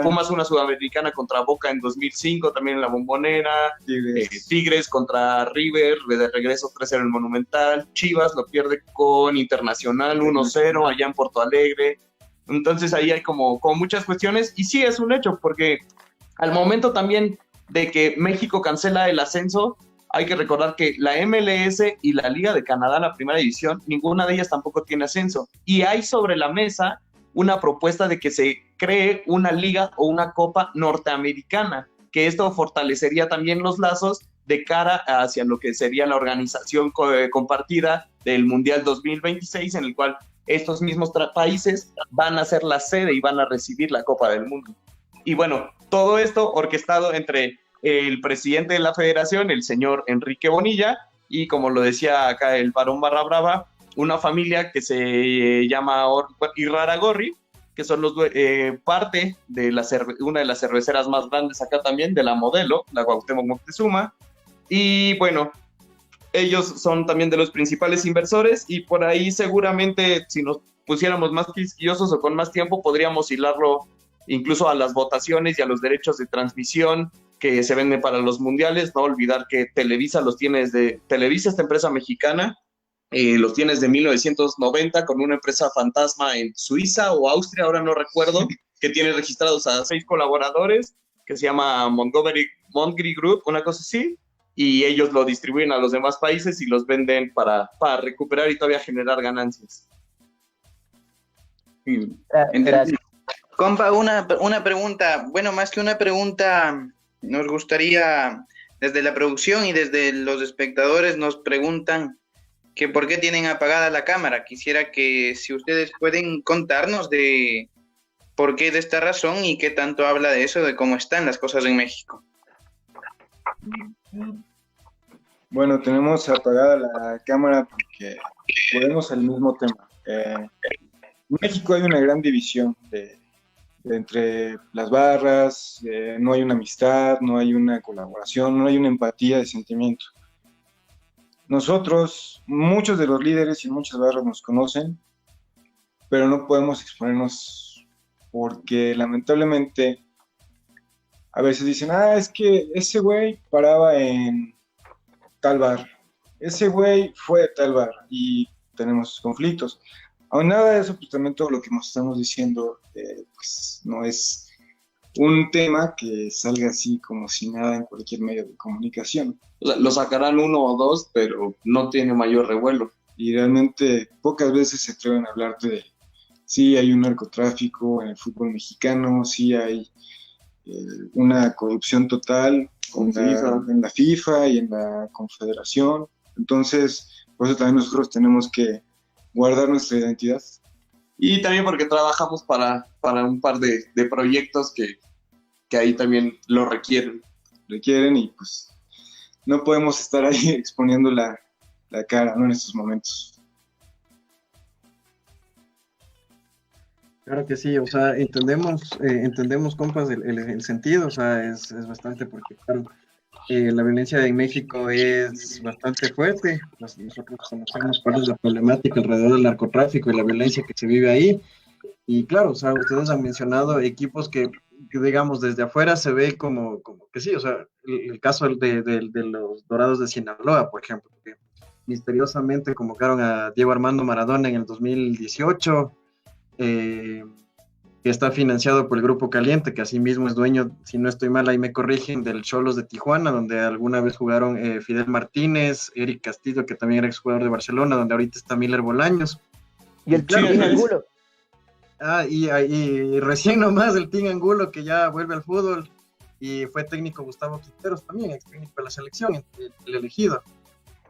Pumas una sudamericana contra Boca en 2005 también en la Bombonera, Tigres contra River, de regreso 3-0 en el Monumental, Chivas lo pierde con Internacional 1-0 allá en Porto Alegre. Entonces ahí hay como muchas cuestiones y sí es un hecho porque al momento también de que México cancela el ascenso, hay que recordar que la MLS y la Liga de Canadá, la primera división, ninguna de ellas tampoco tiene ascenso. Y hay sobre la mesa una propuesta de que se cree una liga o una copa norteamericana, que esto fortalecería también los lazos de cara hacia lo que sería la organización compartida del Mundial 2026, en el cual estos mismos países van a ser la sede y van a recibir la Copa del Mundo. Y bueno, todo esto orquestado entre el presidente de la federación, el señor Enrique Bonilla, y como lo decía acá el varón Barra Brava, una familia que se llama Irraragorri, que son parte de una de las cerveceras más grandes acá también, de la Modelo, la Cuauhtémoc Moctezuma, y bueno, ellos son también de los principales inversores, y por ahí seguramente si nos pusiéramos más quisquillosos o con más tiempo, podríamos hilarlo incluso a las votaciones y a los derechos de transmisión que se venden para los mundiales. No olvidar que Televisa los tiene Televisa, esta empresa mexicana, los tiene desde 1990 con una empresa fantasma en Suiza o Austria, ahora no recuerdo, que tiene registrados a 6 colaboradores, que se llama Montgomery Group, una cosa así, y ellos lo distribuyen a los demás países y los venden para recuperar y todavía generar ganancias. Gracias. Compa, una pregunta, bueno, más que una pregunta, nos gustaría, desde la producción y desde los espectadores nos preguntan que por qué tienen apagada la cámara. Quisiera que si ustedes pueden contarnos de por qué de esta razón y qué tanto habla de eso, de cómo están las cosas en México. Bueno, tenemos apagada la cámara porque volvemos al mismo tema. En México hay una gran división entre las barras, no hay una amistad, no hay una colaboración, no hay una empatía de sentimiento. Nosotros, muchos de los líderes y muchas barras nos conocen, pero no podemos exponernos porque lamentablemente a veces dicen, es que ese güey paraba en tal bar, ese güey fue de tal bar y tenemos conflictos. Aún nada de eso, pues también todo lo que nos estamos diciendo, pues no es un tema que salga así como si nada en cualquier medio de comunicación. O sea, lo sacarán uno o dos, pero no tiene mayor revuelo. Y realmente pocas veces se atreven a hablarte de, sí hay un narcotráfico en el fútbol mexicano, sí hay una corrupción total en la FIFA y en la Confederación. Entonces, por eso también nosotros tenemos que guardar nuestra identidad. Y también porque trabajamos para un par de proyectos que ahí también lo requieren. Y pues no podemos estar ahí exponiendo la cara, ¿no? En estos momentos. Claro que sí, o sea, entendemos, compas, el sentido, o sea, es bastante porque, claro, la violencia en México es bastante fuerte. Nosotros conocemos cuál es la problemática alrededor del narcotráfico y la violencia que se vive ahí. Y claro, o sea, ustedes han mencionado equipos que, digamos, desde afuera se ve como que sí, o sea, el caso de los Dorados de Sinaloa, por ejemplo, que misteriosamente convocaron a Diego Armando Maradona en el 2018, eh, que está financiado por el Grupo Caliente, que asimismo es dueño, si no estoy mal, ahí me corrigen, del Xolos de Tijuana, donde alguna vez jugaron Fidel Martínez, Eric Castillo, que también era exjugador de Barcelona, donde ahorita está Miller Bolaños. Y el claro, Team Angulo. Y recién nomás el Team Angulo, que ya vuelve al fútbol, y fue técnico Gustavo Quinteros también, ex técnico de la selección, el elegido.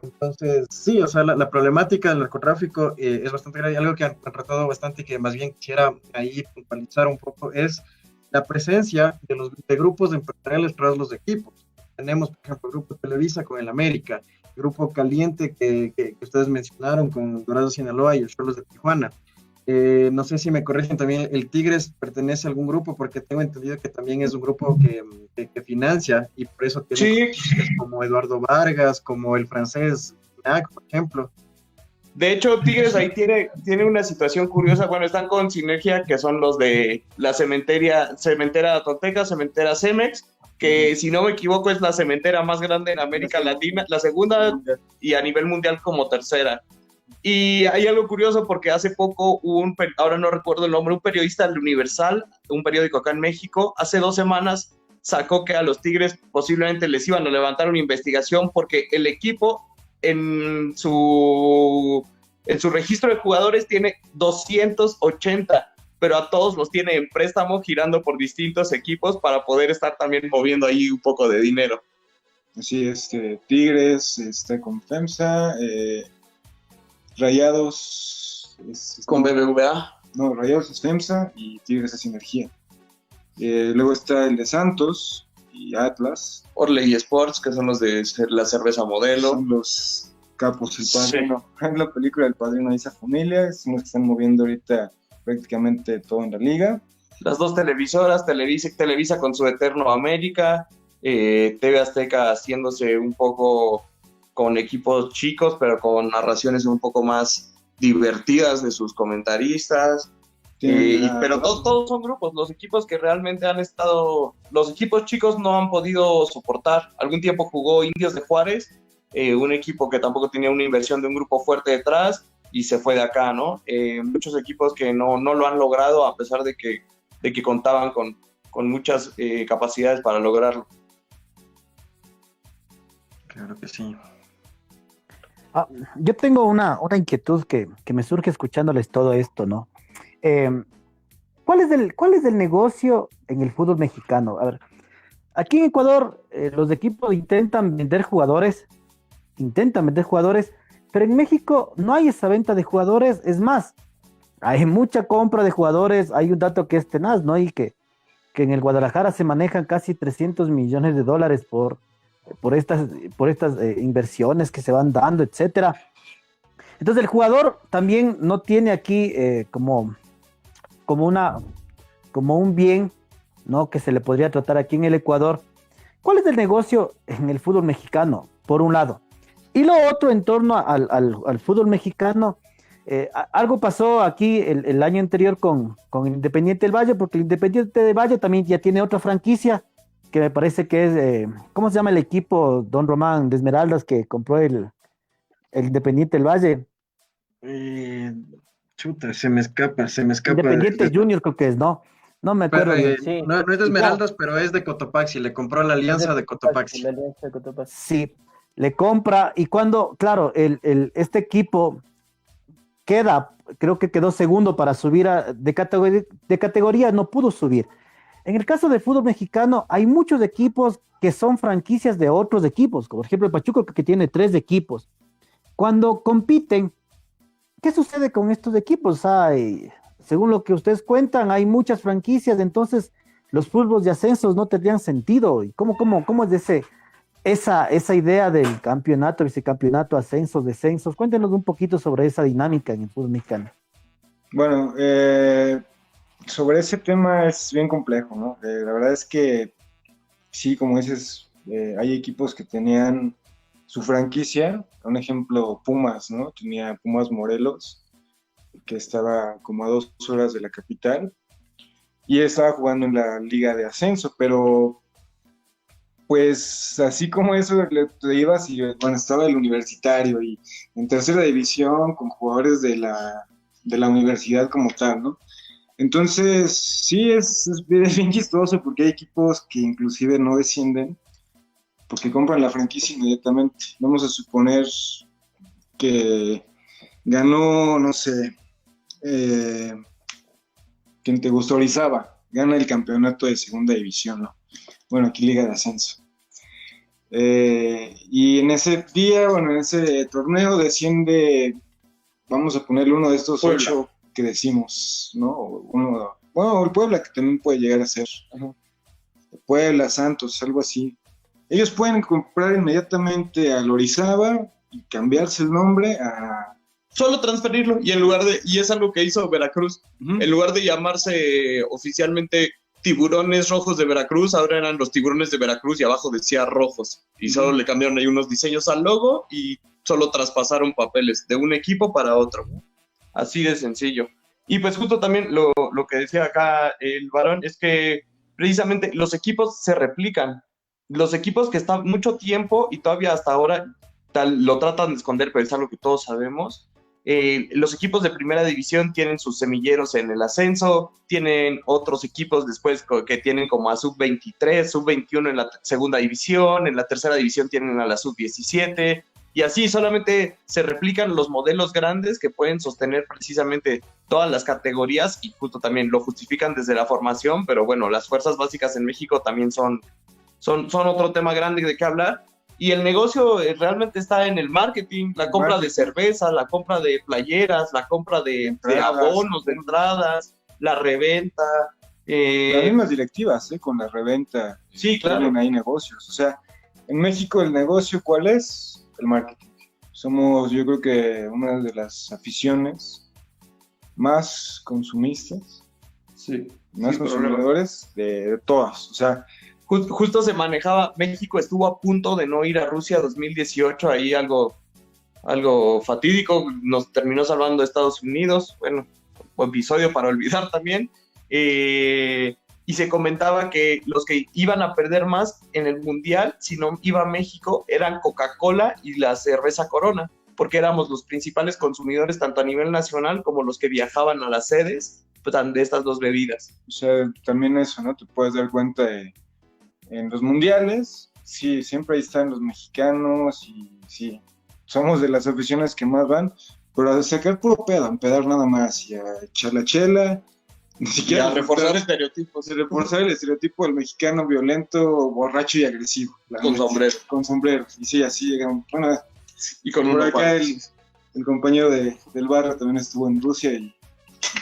Entonces, sí, o sea, la problemática del narcotráfico es bastante grave. Algo que han tratado bastante y que más bien quisiera ahí puntualizar un poco es la presencia de grupos empresariales tras los equipos. Tenemos, por ejemplo, el Grupo Televisa con el América, el Grupo Caliente que ustedes mencionaron con Dorados Sinaloa y el Xolos de Tijuana. No sé si me corrigen también, el Tigres pertenece a algún grupo, porque tengo entendido que también es un grupo que financia, y por eso tiene como Eduardo Vargas, como el francés Gignac, por ejemplo. De hecho, Tigres ahí tiene una situación curiosa. Bueno, están con Sinergia, que son los de la cementera Toteca, cementera Cemex, que si no me equivoco es la cementera más grande en América Latina, la segunda, y a nivel mundial como tercera. Y hay algo curioso porque hace poco ahora no recuerdo el nombre, un periodista del Universal, un periódico acá en México, hace 2 semanas sacó que a los Tigres posiblemente les iban a levantar una investigación porque el equipo en su registro de jugadores tiene 280, pero a todos los tiene en préstamo girando por distintos equipos para poder estar también moviendo ahí un poco de dinero. Así es, Tigres está con FEMSA, Rayados con BBVA. No, Rayados es FEMSA y Tigres es Sinergia. Luego está el de Santos y Atlas. Orley Sports, que son los de la cerveza Modelo. Son los capos del Padrino. Sí. En la película del Padrino de esa familia, son los que están moviendo ahorita prácticamente todo en la liga. Las 2 televisoras, Televisa con su Eterno América, TV Azteca haciéndose un poco con equipos chicos, pero con narraciones un poco más divertidas de sus comentaristas. Pero todos son grupos. Los equipos que realmente han estado... Los equipos chicos no han podido soportar. Algún tiempo jugó Indios de Juárez, un equipo que tampoco tenía una inversión de un grupo fuerte detrás, y se fue de acá, ¿no? Muchos equipos que no lo han logrado, a pesar de que contaban con muchas capacidades para lograrlo. Claro que sí. Yo tengo una inquietud que me surge escuchándoles todo esto, ¿no? ¿Cuál es el negocio en el fútbol mexicano? A ver, aquí en Ecuador los equipos intentan vender jugadores, pero en México no hay esa venta de jugadores. Es más, hay mucha compra de jugadores. Hay un dato que es tenaz, ¿no? Y que en el Guadalajara se manejan casi $300 millones por estas inversiones que se van dando, etcétera. Entonces el jugador también no tiene aquí como un bien, ¿no? Que se le podría tratar aquí en el Ecuador. ¿Cuál es el negocio en el fútbol mexicano? Por un lado. Y lo otro, en torno al fútbol mexicano, algo pasó aquí el año anterior con Independiente del Valle, porque el Independiente del Valle también ya tiene otra franquicia, que me parece que es, ¿cómo se llama el equipo, Don Román, de Esmeraldas, que compró el Independiente del Valle? Chuta, se me escapa. Independiente Junior creo que es, ¿no? No me acuerdo. Sí. No es de Esmeraldas, pero es de Cotopaxi, le compró la alianza de Cotopaxi. Sí, le compra, y cuando, claro, este equipo creo que quedó segundo para subir de categoría, no pudo subir. En el caso del fútbol mexicano, hay muchos equipos que son franquicias de otros equipos, como por ejemplo el Pachuca, que tiene 3 equipos. Cuando compiten, ¿qué sucede con estos equipos? Según lo que ustedes cuentan, hay muchas franquicias, entonces los fútbols de ascensos no tendrían sentido. ¿Y cómo es esa idea del campeonato, vicecampeonato, ascensos, descensos, cuéntenos un poquito sobre esa dinámica en el fútbol mexicano. Bueno, sobre ese tema es bien complejo, ¿no? La verdad es que sí, como dices, hay equipos que tenían su franquicia, un ejemplo, Pumas, ¿no? Tenía Pumas Morelos, que estaba como a 2 horas de la capital, y estaba jugando en la Liga de Ascenso, pero pues así como eso te ibas y bueno, estaba el universitario y en tercera división con jugadores de la universidad como tal, ¿no? Entonces, sí, es bien chistoso porque hay equipos que inclusive no descienden porque compran la franquicia inmediatamente. Vamos a suponer que ganó, no sé, quien te gustó, Orizaba, gana el campeonato de segunda división, ¿no? Bueno, aquí Liga de Ascenso. Y en ese día, bueno, en ese torneo desciende, vamos a ponerle uno de estos Puebla. 8 que decimos, ¿no? Bueno, el Puebla, que también puede llegar a ser. Puebla, Santos, algo así. Ellos pueden comprar inmediatamente al Orizaba y cambiarse el nombre a... Solo transferirlo y es algo que hizo Veracruz. En lugar de llamarse oficialmente Tiburones Rojos de Veracruz, ahora eran los Tiburones de Veracruz y abajo decía Rojos. Y solo le cambiaron ahí unos diseños al logo y solo traspasaron papeles de un equipo para otro. Así de sencillo. Y pues justo también lo que decía acá el varón es que precisamente los equipos se replican. Los equipos que están mucho tiempo y todavía hasta ahora lo tratan de esconder, pero es algo que todos sabemos. Los equipos de primera división tienen sus semilleros en el ascenso, tienen otros equipos después que tienen como a sub-23, sub-21 en la segunda división, en la tercera división tienen a la sub-17, y así solamente se replican los modelos grandes que pueden sostener precisamente todas las categorías y justo también lo justifican desde la formación, pero bueno, las fuerzas básicas en México también son otro tema grande de qué hablar. Y el negocio realmente está en el marketing, la compra de cerveza, la compra de playeras, la compra de abonos, de entradas, la reventa. Las mismas directivas, con la reventa. Sí, claro. Tienen ahí negocios. O sea, en México el negocio, ¿cuál es? El marketing. Somos, yo creo que una de las aficiones más consumistas, más consumidores de todas. O sea, justo se manejaba, México estuvo a punto de no ir a Rusia 2018, ahí algo fatídico, nos terminó salvando Estados Unidos, bueno, episodio para olvidar también, y se comentaba que los que iban a perder más en el Mundial, si no iba a México, eran Coca-Cola y la cerveza Corona, porque éramos los principales consumidores tanto a nivel nacional como los que viajaban a las sedes de estas dos bebidas. O sea, también eso, ¿no? Te puedes dar cuenta en los mundiales, sí, siempre ahí están los mexicanos y sí, somos de las aficiones que más van, pero a sacar puro pedo, a empedar nada más y a echar la chela, ni siquiera a reforzar estereotipos. Reforzar el estereotipo del mexicano violento, borracho y agresivo. Con sombrero. Con sombrero, y sí, así llegan. Bueno, y con por acá el compañero del barrio también estuvo en Rusia y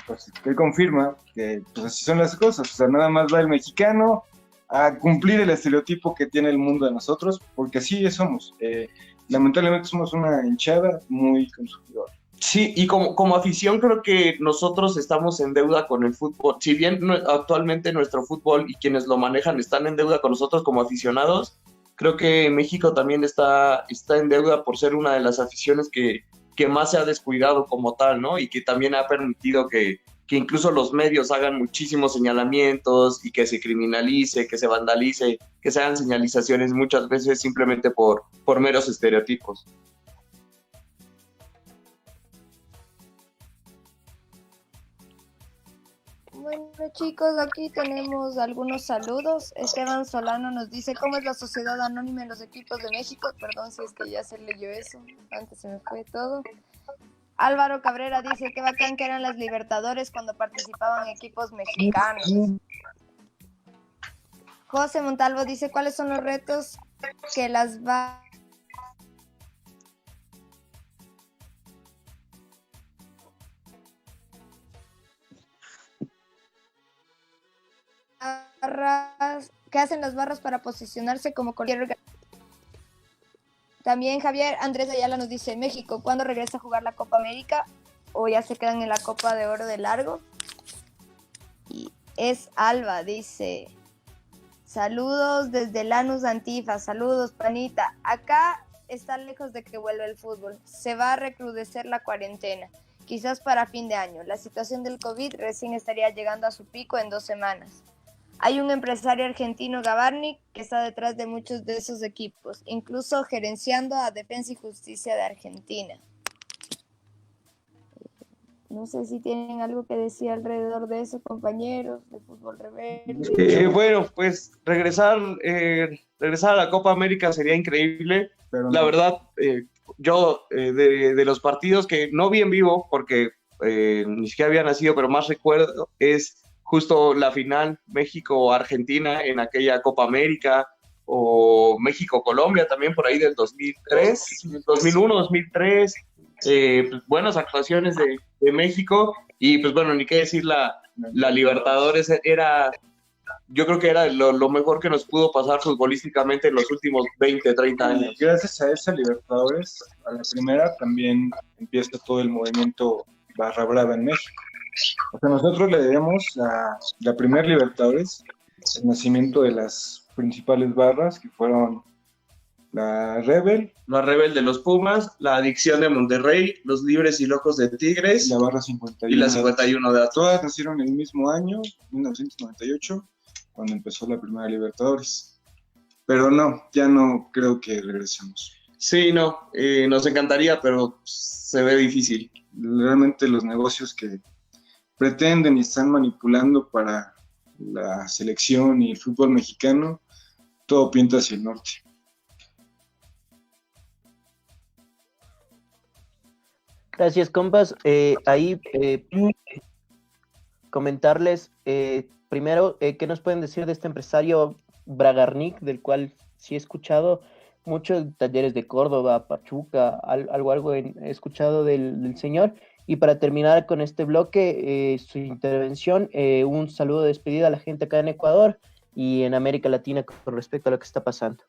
pues, él confirma que pues así son las cosas, o sea, nada más va el mexicano a cumplir el estereotipo que tiene el mundo de nosotros, porque así somos. Lamentablemente somos una hinchada muy consumidora. Sí, y como afición creo que nosotros estamos en deuda con el fútbol. Si bien actualmente nuestro fútbol y quienes lo manejan están en deuda con nosotros como aficionados, creo que México también está en deuda por ser una de las aficiones que más se ha descuidado como tal, ¿no? Y que también ha permitido que incluso los medios hagan muchísimos señalamientos y que se criminalice, que se vandalice, que se hagan señalizaciones muchas veces simplemente por meros estereotipos. Bueno, chicos, aquí tenemos algunos saludos. Esteban Solano nos dice cómo es la sociedad anónima en los equipos de México. Perdón si es que ya se leyó eso, antes se me fue todo. Álvaro Cabrera dice qué bacán que eran las Libertadores cuando participaban equipos mexicanos. José Montalvo dice cuáles son los retos que las barras que hacen las barras para posicionarse como cualquier También Javier Andrés Ayala nos dice, México, ¿cuándo regresa a jugar la Copa América? ¿O ya se quedan en la Copa de Oro de largo? Y es Alba, dice, saludos desde Lanús Antifa, saludos panita. Acá está lejos de que vuelva el fútbol, se va a recrudecer la cuarentena, quizás para fin de año. La situación del COVID recién estaría llegando a su pico en 2 semanas. Hay un empresario argentino, Gavarni, que está detrás de muchos de esos equipos, incluso gerenciando a Defensa y Justicia de Argentina. No sé si tienen algo que decir alrededor de eso, compañeros de Fútbol Rebelde. Bueno, pues regresar a la Copa América sería increíble. Pero La no. verdad, yo de los partidos que no vi en vivo, porque ni siquiera había nacido, pero más recuerdo, es justo la final México-Argentina en aquella Copa América, o México-Colombia también por ahí del 2003, 2001, 2003. Pues, buenas actuaciones de México, y pues bueno, ni qué decir, la Libertadores era, yo creo que era lo mejor que nos pudo pasar futbolísticamente en los últimos 20, 30 años. Gracias a esa Libertadores, a la primera también empieza todo el movimiento barra brava en México. O sea, nosotros le debemos a la primera Libertadores el nacimiento de las principales barras, que fueron la Rebel, La Rebel de los Pumas, la Adicción de Monterrey, los Libres y Locos de Tigres la barra 51. y la 51 de Atlas. Todas nacieron el mismo año, 1998, cuando empezó la primera Libertadores. Pero no, ya no creo que regresemos. Sí, no, nos encantaría, pero se ve difícil. Realmente los negocios que pretenden y están manipulando para la selección y el fútbol mexicano, todo pinta hacia el norte. Gracias, compas. Ahí comentarles primero qué nos pueden decir de este empresario Bragarnik, del cual sí he escuchado muchos talleres de Córdoba, Pachuca, algo he escuchado del señor. Y para terminar con este bloque, su intervención, un saludo de despedida a la gente acá en Ecuador y en América Latina con respecto a lo que está pasando.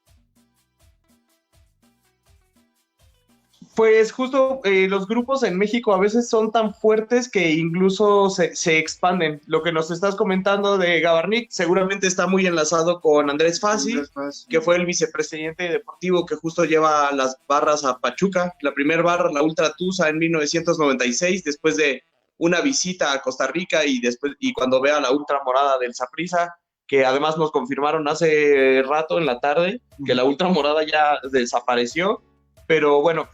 Pues justo los grupos en México a veces son tan fuertes que incluso se expanden. Lo que nos estás comentando de Gavarnik seguramente está muy enlazado con Andrés Fassi, que fue el vicepresidente deportivo que justo lleva las barras a Pachuca. La primera barra, la Ultra Tusa, en 1996, después de una visita a Costa Rica y cuando vea la Ultra Morada del Saprissa, que además nos confirmaron hace rato en la tarde que la Ultra Morada ya desapareció. Pero bueno,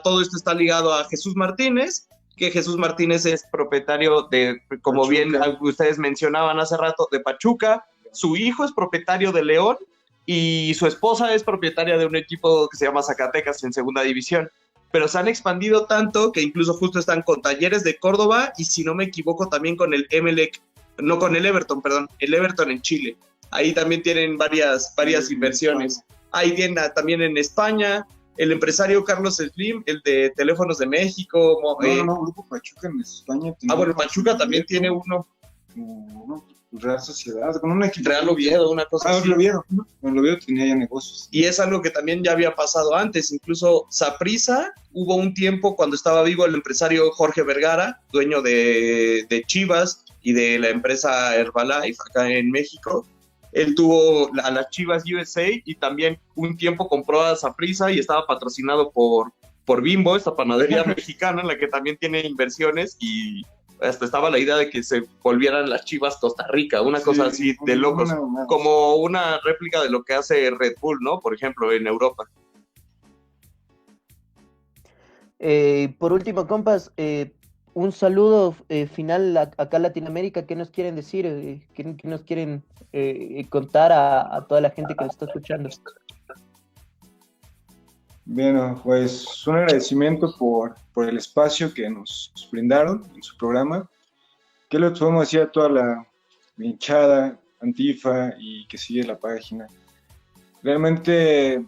todo esto está ligado a Jesús Martínez, que Jesús Martínez es propietario de, como Pachuca. Bien ustedes mencionaban hace rato, de Pachuca. Su hijo es propietario de León y su esposa es propietaria de un equipo que se llama Zacatecas en segunda división. Pero se han expandido tanto que incluso justo están con Talleres de Córdoba y, si no me equivoco, también con el Emelec, no, con el Everton, perdón, el Everton en Chile. Ahí también tienen varias inversiones. Ahí tienen también en España. El empresario Carlos Slim, el de Teléfonos de México. No, Grupo Pachuca en España. Bueno, Pachuca también tiene uno. Real Sociedad, con un equipo. Real Oviedo, una cosa así. Oviedo. En Oviedo tenía ya negocios. Y es algo que también ya había pasado antes. Incluso Saprissa, hubo un tiempo cuando estaba vivo el empresario Jorge Vergara, dueño de Chivas y de la empresa Herbalife acá en México. Él tuvo a las Chivas USA y también un tiempo compró a Saprissa y estaba patrocinado por Bimbo, esta panadería mexicana en la que también tiene inversiones, y hasta estaba la idea de que se volvieran las Chivas Costa Rica, una cosa así de locos, como una réplica de lo que hace Red Bull, ¿no? Por ejemplo, en Europa. Por último, compas, un saludo final acá en Latinoamérica. ¿Qué nos quieren decir? ¿Qué nos quieren contar a toda la gente que nos está escuchando? Bueno, pues un agradecimiento por el espacio que nos brindaron en su programa. ¿Qué les podemos decir a toda la hinchada, Antifa y que sigue la página? Realmente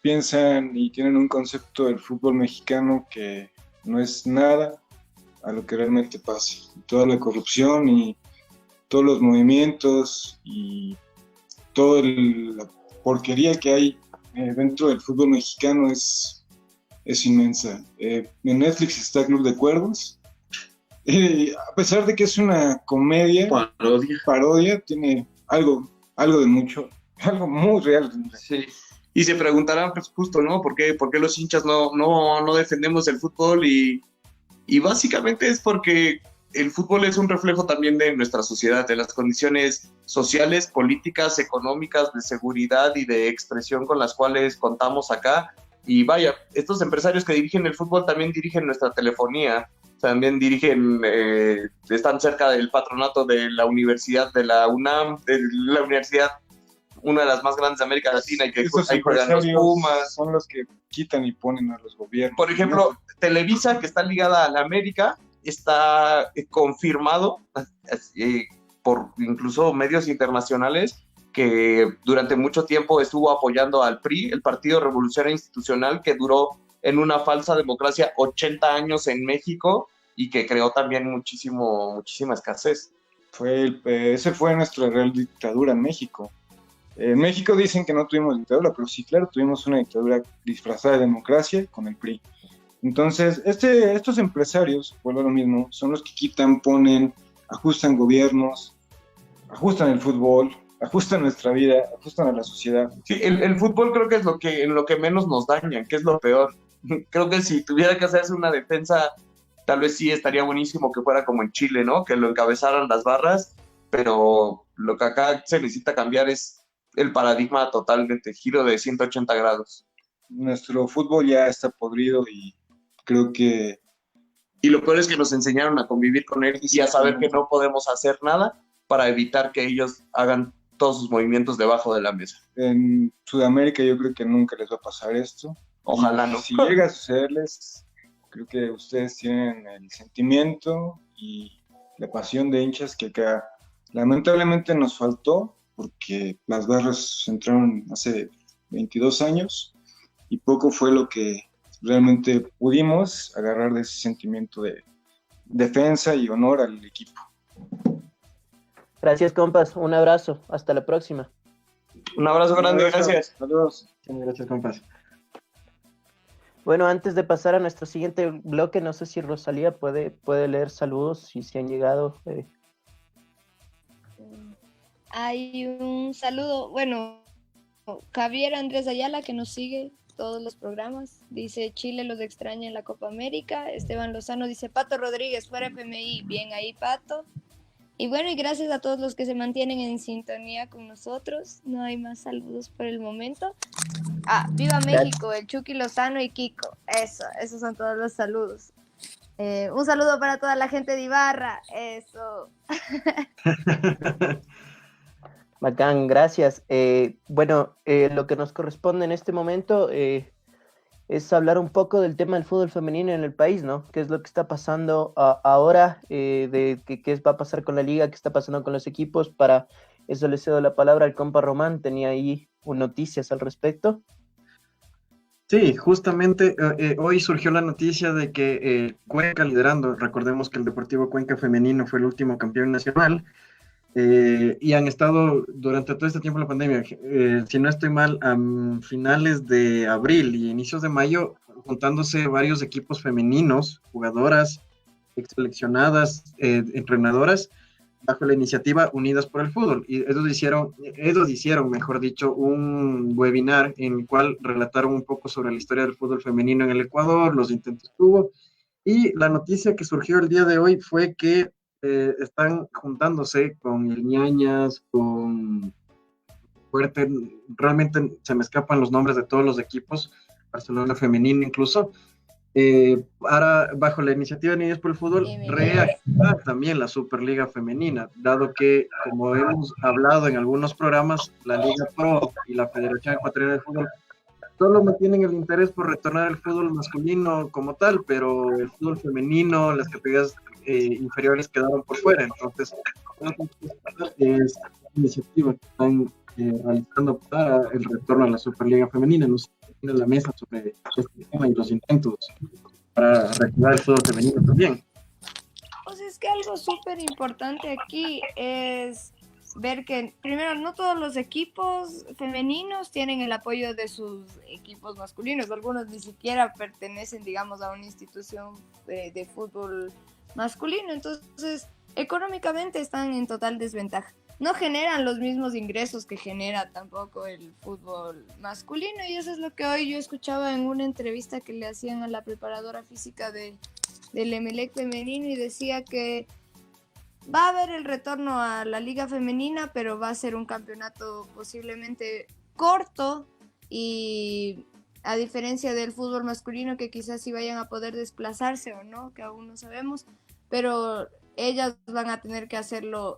piensan y tienen un concepto del fútbol mexicano que no es nada a lo que realmente pasa. Toda la corrupción y todos los movimientos y toda la porquería que hay dentro del fútbol mexicano es inmensa. En Netflix está Club de Cuervos. A pesar de que es una comedia, parodia, tiene algo de mucho, algo muy real. Sí. Y se preguntarán, pues justo, ¿no? ¿Por qué los hinchas no defendemos el fútbol? Y básicamente es porque el fútbol es un reflejo también de nuestra sociedad, de las condiciones sociales, políticas, económicas, de seguridad y de expresión con las cuales contamos acá. Y vaya, estos empresarios que dirigen el fútbol también dirigen nuestra telefonía, también dirigen, están cerca del patronato de la universidad, de la UNAM, de la universidad, una de las más grandes de América Latina, y que ahí juegan los Pumas. Son los que quitan y ponen a los gobiernos. Por ejemplo, Televisa, que está ligada a la América, está confirmado por incluso medios internacionales que durante mucho tiempo estuvo apoyando al PRI, el Partido Revolucionario Institucional, que duró en una falsa democracia 80 años en México y que creó también muchísima escasez. Ese fue nuestra real dictadura en México. En México dicen que no tuvimos dictadura, pero sí, claro, tuvimos una dictadura disfrazada de democracia con el PRI. Entonces, estos empresarios, vuelvo a lo mismo, son los que quitan, ponen, ajustan gobiernos, ajustan el fútbol, ajustan nuestra vida, ajustan a la sociedad. Sí, el fútbol creo que es en lo que menos nos dañan, que es lo peor. Creo que si tuviera que hacerse una defensa, tal vez sí estaría buenísimo que fuera como en Chile, ¿no? Que lo encabezaran las barras, pero lo que acá se necesita cambiar es el paradigma totalmente, giro de 180 grados. Nuestro fútbol ya está podrido y creo que... Y lo peor es que nos enseñaron a convivir con él y a saber que no podemos hacer nada para evitar que ellos hagan todos sus movimientos debajo de la mesa. En Sudamérica yo creo que nunca les va a pasar esto. Ojalá no. Si llega a sucederles, creo que ustedes tienen el sentimiento y la pasión de hinchas que acá lamentablemente nos faltó, porque las barras entraron hace 22 años y poco fue lo que realmente pudimos agarrar de ese sentimiento de defensa y honor al equipo. Gracias, compas. Un abrazo. Hasta la próxima. Un abrazo grande. Gracias. Saludos. Gracias, compas. Bueno, antes de pasar a nuestro siguiente bloque, no sé si Rosalía puede leer saludos, si han llegado. Hay un saludo, bueno, Javier Andrés Ayala, que nos sigue todos los programas, dice: Chile los extraña en la Copa América. Esteban Lozano dice: Pato Rodríguez, fuera FMI. Bien ahí, Pato. Y bueno, y gracias a todos los que se mantienen en sintonía con nosotros. No hay más saludos por el momento. ¡Viva México! El Chucky Lozano y Kiko. Esos son todos los saludos. Un saludo para toda la gente de Ibarra. Eso. Bacán, gracias. Bueno, lo que nos corresponde en este momento es hablar un poco del tema del fútbol femenino en el país, ¿no? ¿Qué es lo que está pasando ahora? ¿Qué va a pasar con la liga? ¿Qué está pasando con los equipos? Para eso le cedo la palabra al compa Román. Tenía ahí noticias al respecto. Sí, justamente hoy surgió la noticia de que Cuenca liderando, recordemos que el Deportivo Cuenca femenino fue el último campeón nacional, y han estado durante todo este tiempo de la pandemia, si no estoy mal, a finales de abril y inicios de mayo, juntándose varios equipos femeninos, jugadoras, seleccionadas, entrenadoras, bajo la iniciativa Unidas por el Fútbol. Y ellos hicieron, mejor dicho, un webinar en el cual relataron un poco sobre la historia del fútbol femenino en el Ecuador, los intentos que hubo, y la noticia que surgió el día de hoy fue que están juntándose con el Ñañas, con Fuerte, realmente se me escapan los nombres de todos los equipos, Barcelona femenino incluso, ahora bajo la iniciativa Niños por el Fútbol, reactivar también la Superliga Femenina, dado que, como hemos hablado en algunos programas, la Liga Pro y la Federación Ecuatoriana de Fútbol solo mantienen el interés por retornar al fútbol masculino como tal, pero el fútbol femenino, las categorías inferiores quedaron por fuera. Entonces, es iniciativa que están realizando para el retorno a la Superliga Femenina. No sé qué tiene la mesa sobre este tema y los intentos para reactivar el fútbol femenino también. Pues es que algo súper importante aquí es ver que, primero, no todos los equipos femeninos tienen el apoyo de sus equipos masculinos. Algunos ni siquiera pertenecen, digamos, a una institución de fútbol masculino. Entonces, económicamente están en total desventaja. No generan los mismos ingresos que genera tampoco el fútbol masculino, y eso es lo que hoy yo escuchaba en una entrevista que le hacían a la preparadora física del Emelec femenino, y decía que va a haber el retorno a la liga femenina, pero va a ser un campeonato posiblemente corto, y a diferencia del fútbol masculino, que quizás sí vayan a poder desplazarse o no, que aún no sabemos, pero ellas van a tener que hacerlo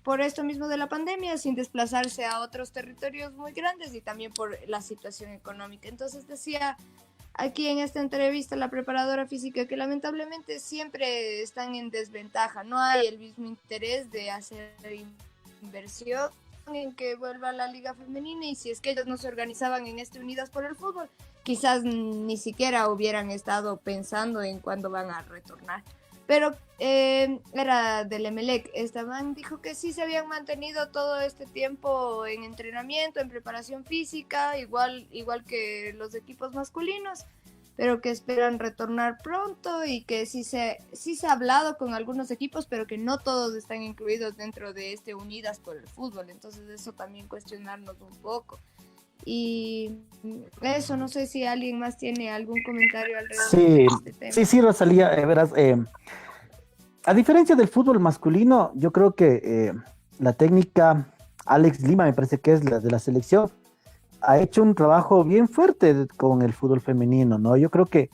por esto mismo de la pandemia, sin desplazarse a otros territorios muy grandes, y también por la situación económica. Entonces decía aquí en esta entrevista la preparadora física que lamentablemente siempre están en desventaja, no hay el mismo interés de hacer inversión en que vuelva la liga femenina, y si es que ellos no se organizaban en Unidas por el Fútbol, quizás ni siquiera hubieran estado pensando en cuándo van a retornar. Pero era del Emelec. Esteban dijo que sí se habían mantenido todo este tiempo en entrenamiento, en preparación física, igual que los equipos masculinos, pero que esperan retornar pronto, y que sí se ha hablado con algunos equipos, pero que no todos están incluidos dentro de Unidas por el Fútbol. Entonces eso también cuestionarnos un poco. Y eso, no sé si alguien más tiene algún comentario alrededor de este tema. Sí, Rosalía, verás, a diferencia del fútbol masculino, yo creo que la técnica Alex Lima, me parece que es la de la selección, ha hecho un trabajo bien fuerte con el fútbol femenino, ¿no? Yo creo que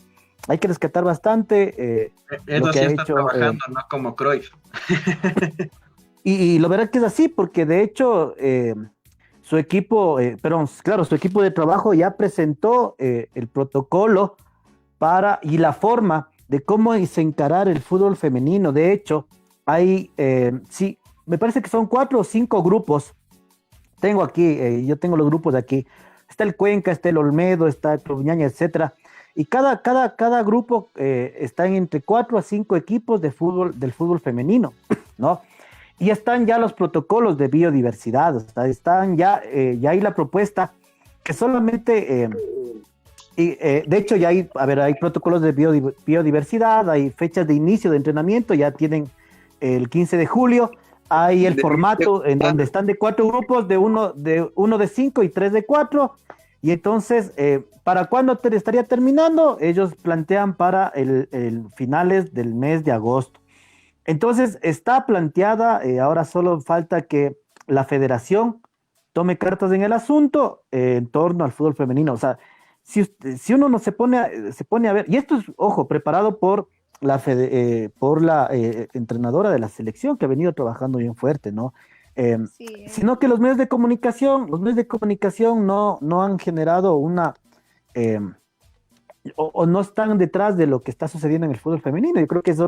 hay que rescatar bastante lo que sí ha hecho, trabajando, no como Cruyff. y lo verás que es así, porque de hecho su equipo de trabajo ya presentó el protocolo y la forma de cómo se encarar el fútbol femenino. De hecho, hay, me parece que son 4 o 5 grupos. Tengo aquí, yo tengo los grupos de aquí. Está el Cuenca, está el Olmedo, está el Club Ñaña, etcétera. Y cada grupo está entre 4 a 5 equipos del fútbol femenino, ¿no? Y están ya los protocolos de biodiversidad, están ya hay la propuesta que solamente, de hecho ya hay protocolos de biodiversidad, hay fechas de inicio de entrenamiento, ya tienen el 15 de julio, hay el formato en donde están de 4 grupos, de uno de 5 y 3 de 4, y entonces, ¿para cuándo estaría terminando? Ellos plantean para el finales del mes de agosto. Entonces está planteada, ahora solo falta que la federación tome cartas en el asunto en torno al fútbol femenino. O sea, si uno no se pone a ver, y esto es, ojo, preparado por la entrenadora de la selección, que ha venido trabajando bien fuerte, ¿no? Sino que los medios de comunicación no han generado una o no están detrás de lo que está sucediendo en el fútbol femenino. Yo creo que es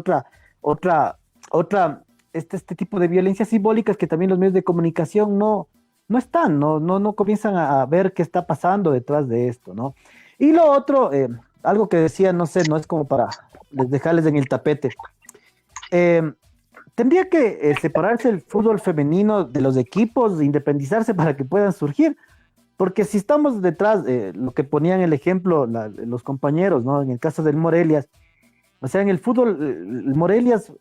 este tipo de violencias simbólicas que también los medios de comunicación no comienzan a ver qué está pasando detrás de esto, ¿no? Y lo otro, algo que decía, no sé, no es como para dejarles en el tapete. Tendría que separarse el fútbol femenino de los equipos, independizarse para que puedan surgir, porque si estamos detrás de lo que ponían el ejemplo los compañeros, ¿no? En el caso del Morelias, o sea, en el fútbol, el Morelias,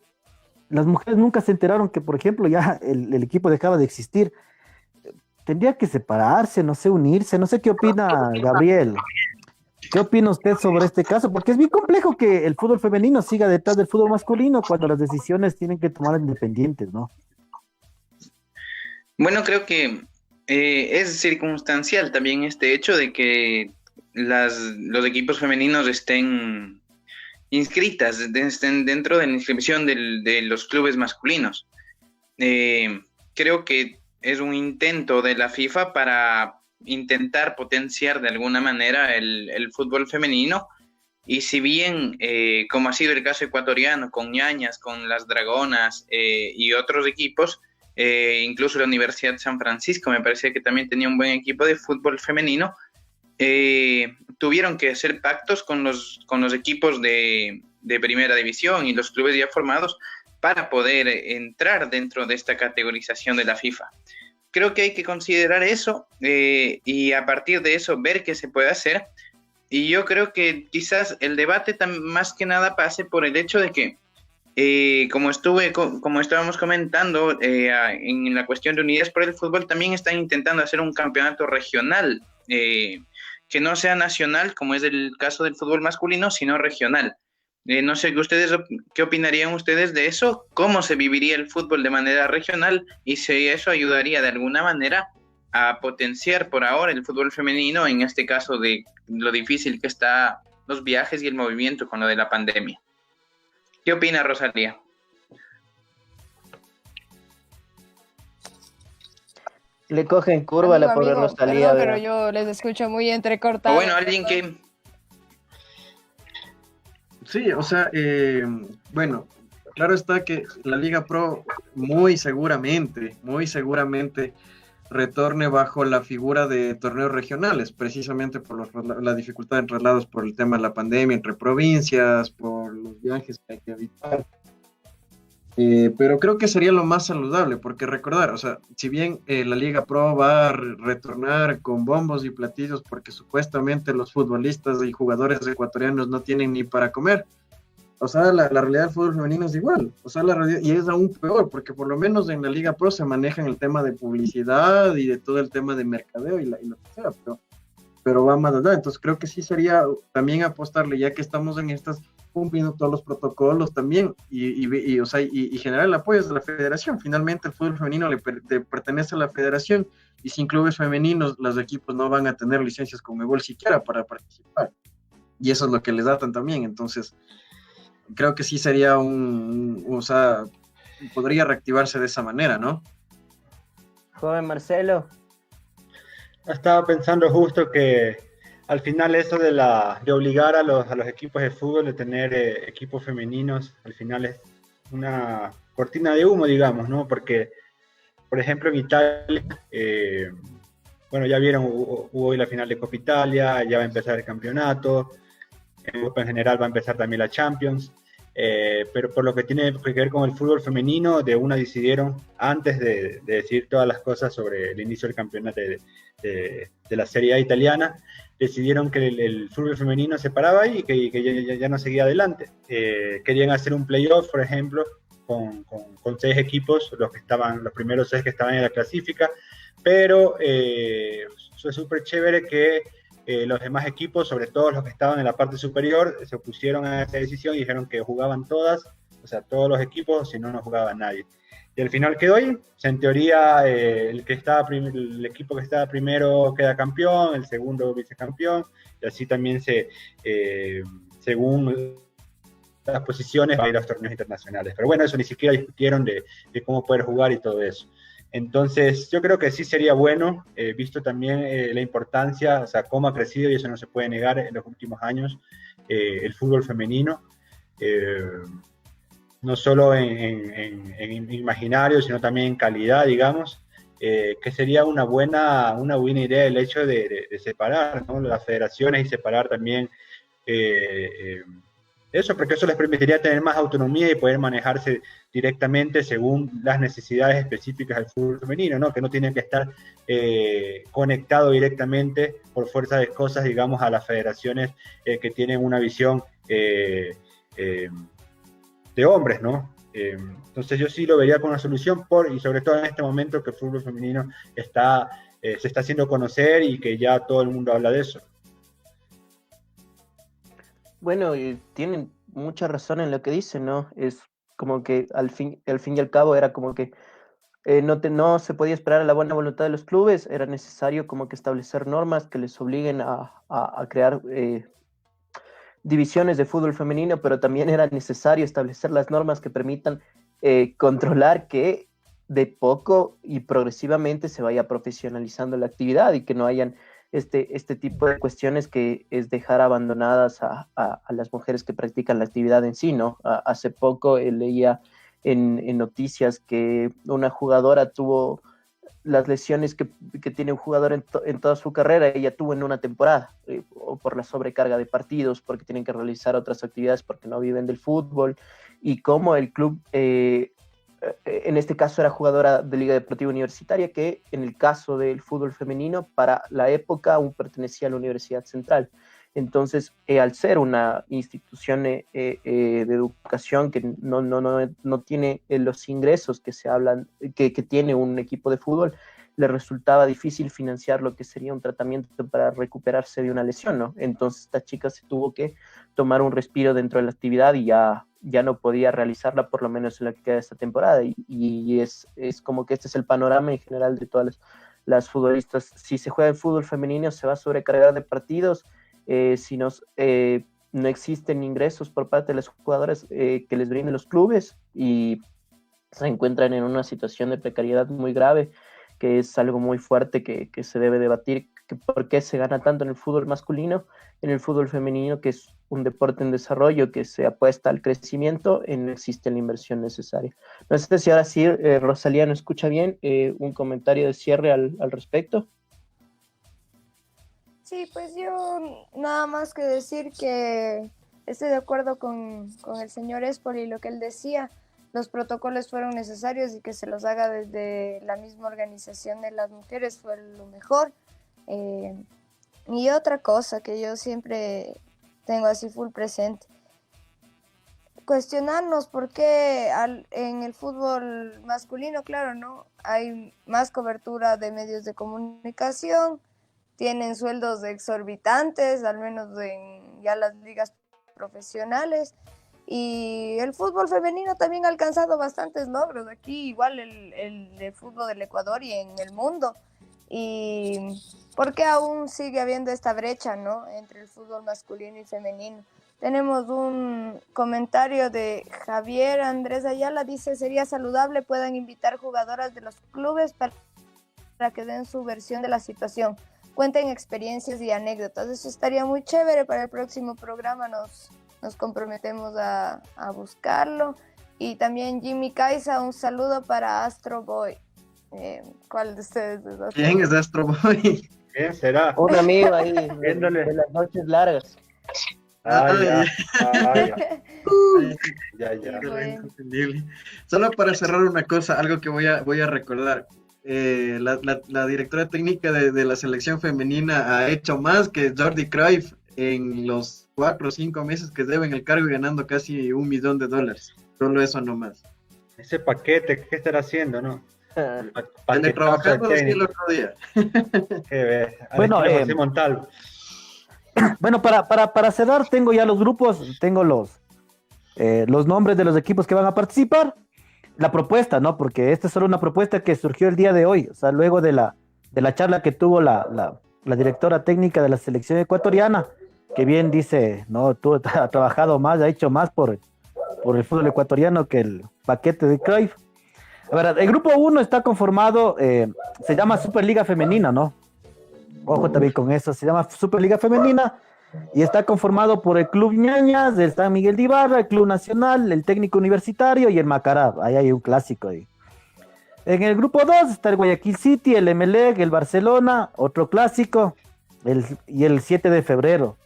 las mujeres nunca se enteraron que, por ejemplo, ya el equipo dejaba de existir. Tendría que separarse, no sé, unirse. No sé qué opina Gabriel. ¿Qué opina usted sobre este caso? Porque es bien complejo que el fútbol femenino siga detrás del fútbol masculino cuando las decisiones tienen que tomar independientes, ¿no? Bueno, creo que es circunstancial también este hecho de que los equipos femeninos estén inscritas, estén dentro de la inscripción de los clubes masculinos. Creo que es un intento de la FIFA para intentar potenciar de alguna manera el fútbol femenino, y si bien, como ha sido el caso ecuatoriano, con Ñañas, con las Dragonas y otros equipos, incluso la Universidad de San Francisco me parece que también tenía un buen equipo de fútbol femenino, tuvieron que hacer pactos con los equipos de primera división y los clubes ya formados para poder entrar dentro de esta categorización de la FIFA. Creo que hay que considerar eso y a partir de eso ver qué se puede hacer. Y yo creo que quizás el debate más que nada pase por el hecho de que, como estábamos comentando, en la cuestión de Unidas por el Fútbol, también están intentando hacer un campeonato regional, que no sea nacional, como es el caso del fútbol masculino, sino regional. No sé, ¿qué opinarían ustedes de eso? ¿Cómo se viviría el fútbol de manera regional? Y si eso ayudaría de alguna manera a potenciar por ahora el fútbol femenino, en este caso de lo difícil que está los viajes y el movimiento con lo de la pandemia. ¿Qué opina Rosalía? Le cogen curva a la pobre Rosalía. Perdón, pero yo les escucho muy entrecortado. O bueno, alguien que... Sí, o sea, bueno, claro está que la Liga Pro muy seguramente retorne bajo la figura de torneos regionales, precisamente por la dificultad en traslados por el tema de la pandemia entre provincias, por los viajes que hay que evitar. Pero creo que sería lo más saludable, porque recordar, o sea, si bien la Liga Pro va a retornar con bombos y platillos, porque supuestamente los futbolistas y jugadores ecuatorianos no tienen ni para comer, o sea, la realidad del fútbol femenino es igual, o sea, y es aún peor, porque por lo menos en la Liga Pro se manejan el tema de publicidad y de todo el tema de mercadeo y lo que sea, pero va más allá. Entonces creo que sí sería también apostarle, ya que estamos en estas, cumpliendo todos los protocolos también, o sea, y generar el apoyo de la federación. Finalmente el fútbol femenino le pertenece a la federación, y sin clubes femeninos los equipos no van a tener licencias Conmebol siquiera para participar, y eso es lo que les datan también. Entonces creo que sí sería o sea, podría reactivarse de esa manera, ¿no? Joven Marcelo. Estaba pensando justo que al final eso de obligar a los equipos de fútbol de tener equipos femeninos, al final es una cortina de humo, digamos, ¿no? Porque, por ejemplo, en Italia, bueno, ya vieron, hubo hoy la final de Copa Italia, ya va a empezar el campeonato, en Europa en general va a empezar también la Champions, pero por lo que tiene que ver con el fútbol femenino, de una decidieron, antes de decir todas las cosas sobre el inicio del campeonato de la Serie A italiana, decidieron que el fútbol femenino se paraba ahí y que ya no seguía adelante. Querían hacer un playoff, por ejemplo, con 6 equipos, los primeros 6 que estaban en la clasifica, pero fue súper chévere que los demás equipos, sobre todo los que estaban en la parte superior, se opusieron a esa decisión y dijeron que jugaban todas, o sea, todos los equipos, si no, no jugaba nadie. Y al final quedó ahí. O sea, en teoría, el equipo que estaba primero queda campeón, el segundo vicecampeón, y así también según las posiciones, va a ir a los torneos internacionales. Pero bueno, eso ni siquiera discutieron de cómo poder jugar y todo eso. Entonces, yo creo que sí sería bueno, visto también la importancia, o sea, cómo ha crecido, y eso no se puede negar en los últimos años, el fútbol femenino, no solo en imaginario, sino también en calidad, digamos, que sería una buena idea el hecho de separar, ¿no?, las federaciones, y separar también eso, porque eso les permitiría tener más autonomía y poder manejarse directamente según las necesidades específicas del fútbol femenino, ¿no? Que no tienen que estar conectados directamente por fuerza de cosas, digamos, a las federaciones que tienen una visión de hombres, ¿no? Entonces yo sí lo vería como una solución, y sobre todo en este momento que el fútbol femenino se está haciendo conocer y que ya todo el mundo habla de eso. Bueno, tienen mucha razón en lo que dicen, ¿no? Es como que al fin y al cabo era como que no se podía esperar a la buena voluntad de los clubes, era necesario como que establecer normas que les obliguen a crear divisiones de fútbol femenino, pero también era necesario establecer las normas que permitan controlar que de poco y progresivamente se vaya profesionalizando la actividad y que no hayan este tipo de cuestiones que es dejar abandonadas a las mujeres que practican la actividad en sí, ¿no? Hace poco leía en noticias que una jugadora tuvo las lesiones que tiene un jugador en toda su carrera, ella tuvo en una temporada. o por la sobrecarga de partidos, porque tienen que realizar otras actividades porque no viven del fútbol, y cómo el club, en este caso era jugadora de Liga Deportiva Universitaria, que en el caso del fútbol femenino, para la época aún pertenecía a la Universidad Central. Entonces, al ser una institución de educación que no tiene los ingresos que se hablan, que tiene un equipo de fútbol, le resultaba difícil financiar lo que sería un tratamiento para recuperarse de una lesión, ¿no? Entonces, esta chica se tuvo que tomar un respiro dentro de la actividad y ya no podía realizarla, por lo menos en la que queda esta temporada. Y es como que este es el panorama en general de todas las futbolistas. Si se juega en fútbol femenino, se va a sobrecargar de partidos. Si no existen ingresos por parte de los jugadores que les brinden los clubes y se encuentran en una situación de precariedad muy grave, que es algo muy fuerte que se debe debatir, que por qué se gana tanto en el fútbol masculino, en el fútbol femenino, que es un deporte en desarrollo, que se apuesta al crecimiento, no existe la inversión necesaria. No sé si ahora sí, Rosalía, ¿no escucha bien? Un comentario de cierre al respecto. Sí, pues yo nada más que decir que estoy de acuerdo con el señor Espoli y lo que él decía. Los protocolos fueron necesarios y que se los haga desde la misma organización de las mujeres fue lo mejor. Y otra cosa que yo siempre tengo así full presente, cuestionarnos por qué en el fútbol masculino, claro, ¿no? Hay más cobertura de medios de comunicación, tienen sueldos exorbitantes, al menos en ya las ligas profesionales. Y el fútbol femenino también ha alcanzado bastantes logros. Aquí igual el fútbol del Ecuador y en el mundo. Y ¿por qué aún sigue habiendo esta brecha, ¿no?, entre el fútbol masculino y femenino? Tenemos un comentario de Javier Andrés Ayala, dice, sería saludable puedan invitar jugadoras de los clubes para que den su versión de la situación. Cuenten experiencias y anécdotas. Eso estaría muy chévere. Para el próximo programa nos comprometemos a buscarlo. Y también Jimmy Caiza, un saludo para Astro Boy. ¿Cuál de ustedes es Astro ¿Quién es Astro Boy? ¿Quién será? Un amigo ahí de Viéndole. las noches largas. Ya. Entendible. Solo para cerrar una cosa, algo que voy a recordar. La directora técnica de la selección femenina ha hecho más que Jordi Cruyff en los 4 o 5 meses que debe en el cargo y ganando casi $1 millón. Solo eso nomás. Ese paquete, ¿qué estará haciendo, no? Trabajando así el otro día. Bueno, Montalvo. Bueno, para cerrar, tengo ya los grupos, tengo los nombres de los equipos que van a participar. La propuesta, ¿no? Porque esta es solo una propuesta que surgió el día de hoy, o sea, luego de la charla que tuvo la directora técnica de la selección ecuatoriana, que bien dice, ¿no? Tú has trabajado más, ha hecho más por el fútbol ecuatoriano que el paquete de Cruyff. A ver, el grupo 1 está conformado, se llama Superliga Femenina, ¿no? Ojo también con eso, se llama Superliga Femenina y está conformado por el Club Ñañas, el San Miguel de Ibarra, el Club Nacional, el Técnico Universitario y el Macará. Ahí hay un clásico ahí. En el grupo 2 está el Guayaquil City, el Emelec, el Barcelona, otro clásico, y el 7 de febrero.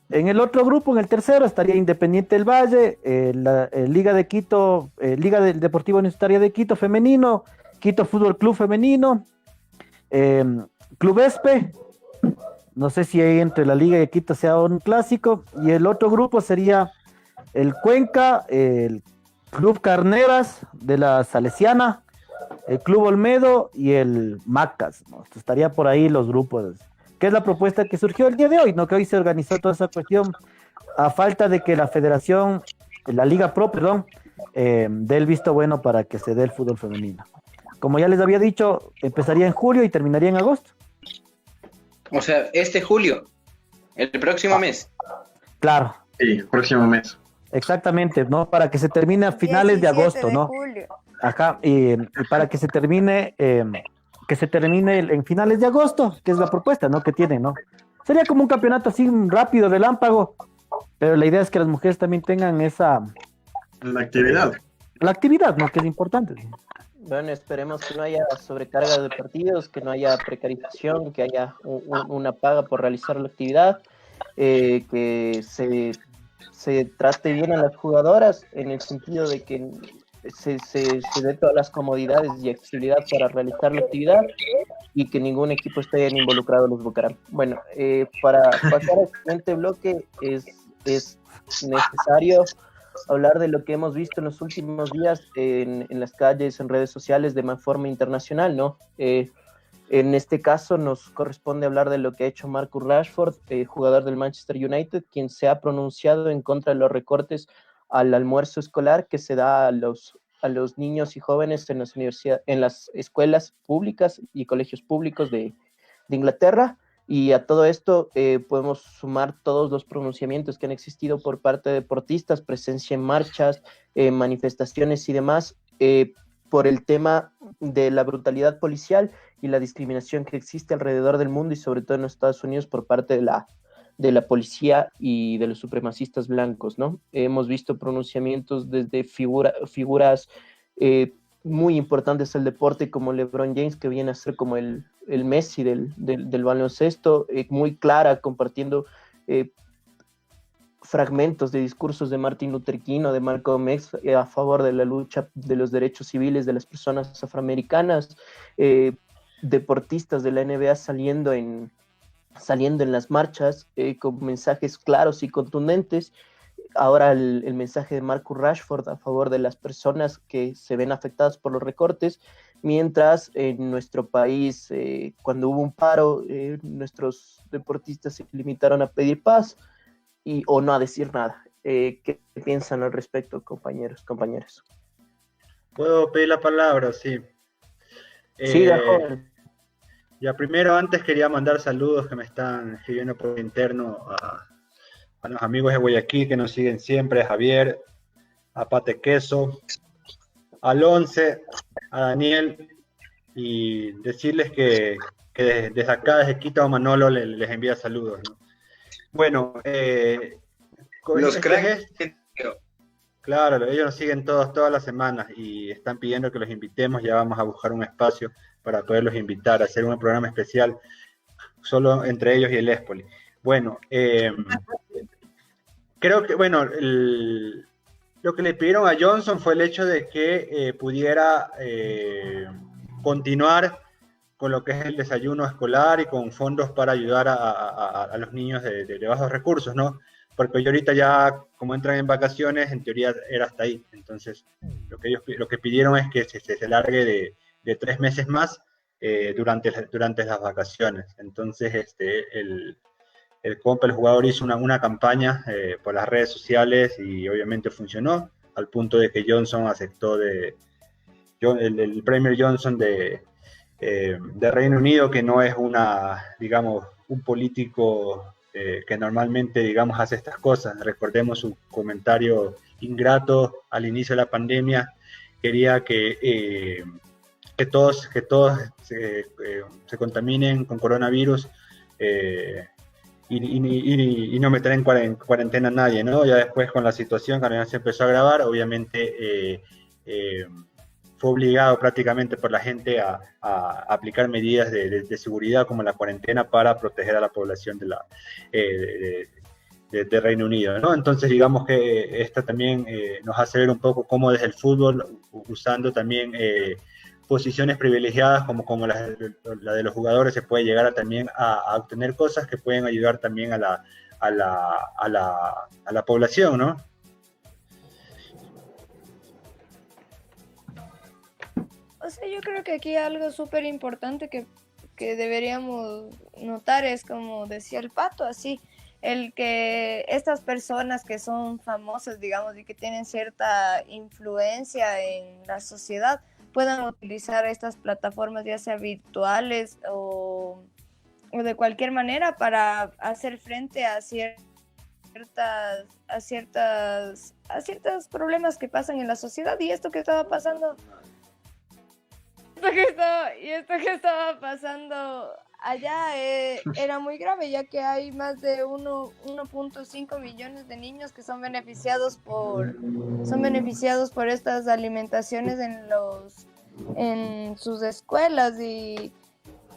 En el otro grupo, en el tercero, estaría Independiente del Valle, Liga de Quito, Liga del Deportivo Universitaria de Quito femenino, Quito Fútbol Club femenino, Club Espe, no sé si ahí entre la Liga de Quito sea un clásico, y el otro grupo sería el Cuenca, el Club Carneras de la Salesiana, el Club Olmedo y el Macas, ¿no? Estaría por ahí los grupos, que es la propuesta que surgió el día de hoy, ¿no? Que hoy se organizó toda esa cuestión a falta de que la federación, la Liga Pro, perdón, dé el visto bueno para que se dé el fútbol femenino. Como ya les había dicho, empezaría en julio y terminaría en agosto. O sea, este julio, el próximo mes. Claro. Sí, próximo mes. Exactamente, ¿no? Para que se termine a finales de agosto, ¿no? Julio. Ajá, y para que se termine, en finales de agosto, que es la propuesta, ¿no? Que tienen, ¿no? Sería como un campeonato así rápido, relámpago, pero la idea es que las mujeres también tengan esa... La actividad. La actividad, ¿no? Que es importante. Bueno, esperemos que no haya sobrecarga de partidos, que no haya precarización, que haya una paga por realizar la actividad, que se trate bien a las jugadoras en el sentido de que se dé todas las comodidades y accesibilidad para realizar la actividad y que ningún equipo esté involucrado en los Bucaram. Bueno, para pasar al siguiente bloque es necesario hablar de lo que hemos visto en los últimos días en las calles, en redes sociales de forma internacional, ¿no? En este caso nos corresponde hablar de lo que ha hecho Marcus Rashford, jugador del Manchester United, quien se ha pronunciado en contra de los recortes al almuerzo escolar que se da a los niños y jóvenes en las en las escuelas públicas y colegios públicos de Inglaterra. Y a todo esto podemos sumar todos los pronunciamientos que han existido por parte de deportistas, presencia en marchas, manifestaciones y demás, por el tema de la brutalidad policial y la discriminación que existe alrededor del mundo y sobre todo en los Estados Unidos por parte de la policía y de los supremacistas blancos, ¿no? Hemos visto pronunciamientos desde figuras muy importantes del deporte como LeBron James, que viene a ser como el Messi del baloncesto, muy clara, compartiendo fragmentos de discursos de Martin Luther King o de Malcolm X a favor de la lucha de los derechos civiles de las personas afroamericanas, deportistas de la NBA saliendo en las marchas con mensajes claros y contundentes. Ahora el mensaje de Marcus Rashford a favor de las personas que se ven afectadas por los recortes, mientras en nuestro país, cuando hubo un paro, nuestros deportistas se limitaron a pedir paz o no a decir nada. ¿Qué piensan al respecto, compañeros? ¿Puedo pedir la palabra? Sí. Sí, joven. Ya primero, antes quería mandar saludos que me están escribiendo por interno a los amigos de Guayaquil que nos siguen siempre, a Javier, a Pate Queso, al Once, a Daniel, y decirles que desde acá, desde Quito, Manolo les envía saludos, ¿no? Bueno, los cracks. Claro, ellos nos siguen todas las semanas y están pidiendo que los invitemos. Ya vamos a buscar un espacio para poderlos invitar a hacer un programa especial solo entre ellos y el Espoli. Bueno, creo que, bueno, lo que le pidieron a Johnson fue el hecho de que pudiera continuar con lo que es el desayuno escolar y con fondos para ayudar a los niños de bajos recursos, ¿no? Porque hoy ahorita ya, como entran en vacaciones, en teoría era hasta ahí. Entonces, lo que pidieron es que se largue de 3 meses más durante las vacaciones. Entonces, el jugador hizo una campaña por las redes sociales y obviamente funcionó, al punto de que Johnson aceptó el Premier Johnson de Reino Unido, que no es un político que normalmente, hace estas cosas. Recordemos su comentario ingrato al inicio de la pandemia. Quería que todos se contaminen con coronavirus y no meter en cuarentena a nadie, ¿no? Ya después, con la situación que se empezó a agravar, obviamente fue obligado prácticamente por la gente a aplicar medidas de seguridad como la cuarentena para proteger a la población de Reino Unido, ¿no? Entonces, digamos que esta también nos hace ver un poco cómo desde el fútbol, usando también posiciones privilegiadas como la de los jugadores, se puede llegar también a obtener cosas que pueden ayudar también a la población, ¿no? O sea, yo creo que aquí algo súper importante que deberíamos notar es, como decía el Pato, así, el que estas personas que son famosas, digamos, y que tienen cierta influencia en la sociedad, puedan utilizar estas plataformas, ya sea virtuales o de cualquier manera, para hacer frente a ciertos problemas que pasan en la sociedad. Y esto que estaba pasando allá era muy grave, ya que hay más de 1.5 millones de niños que son beneficiados por estas alimentaciones en sus escuelas. Y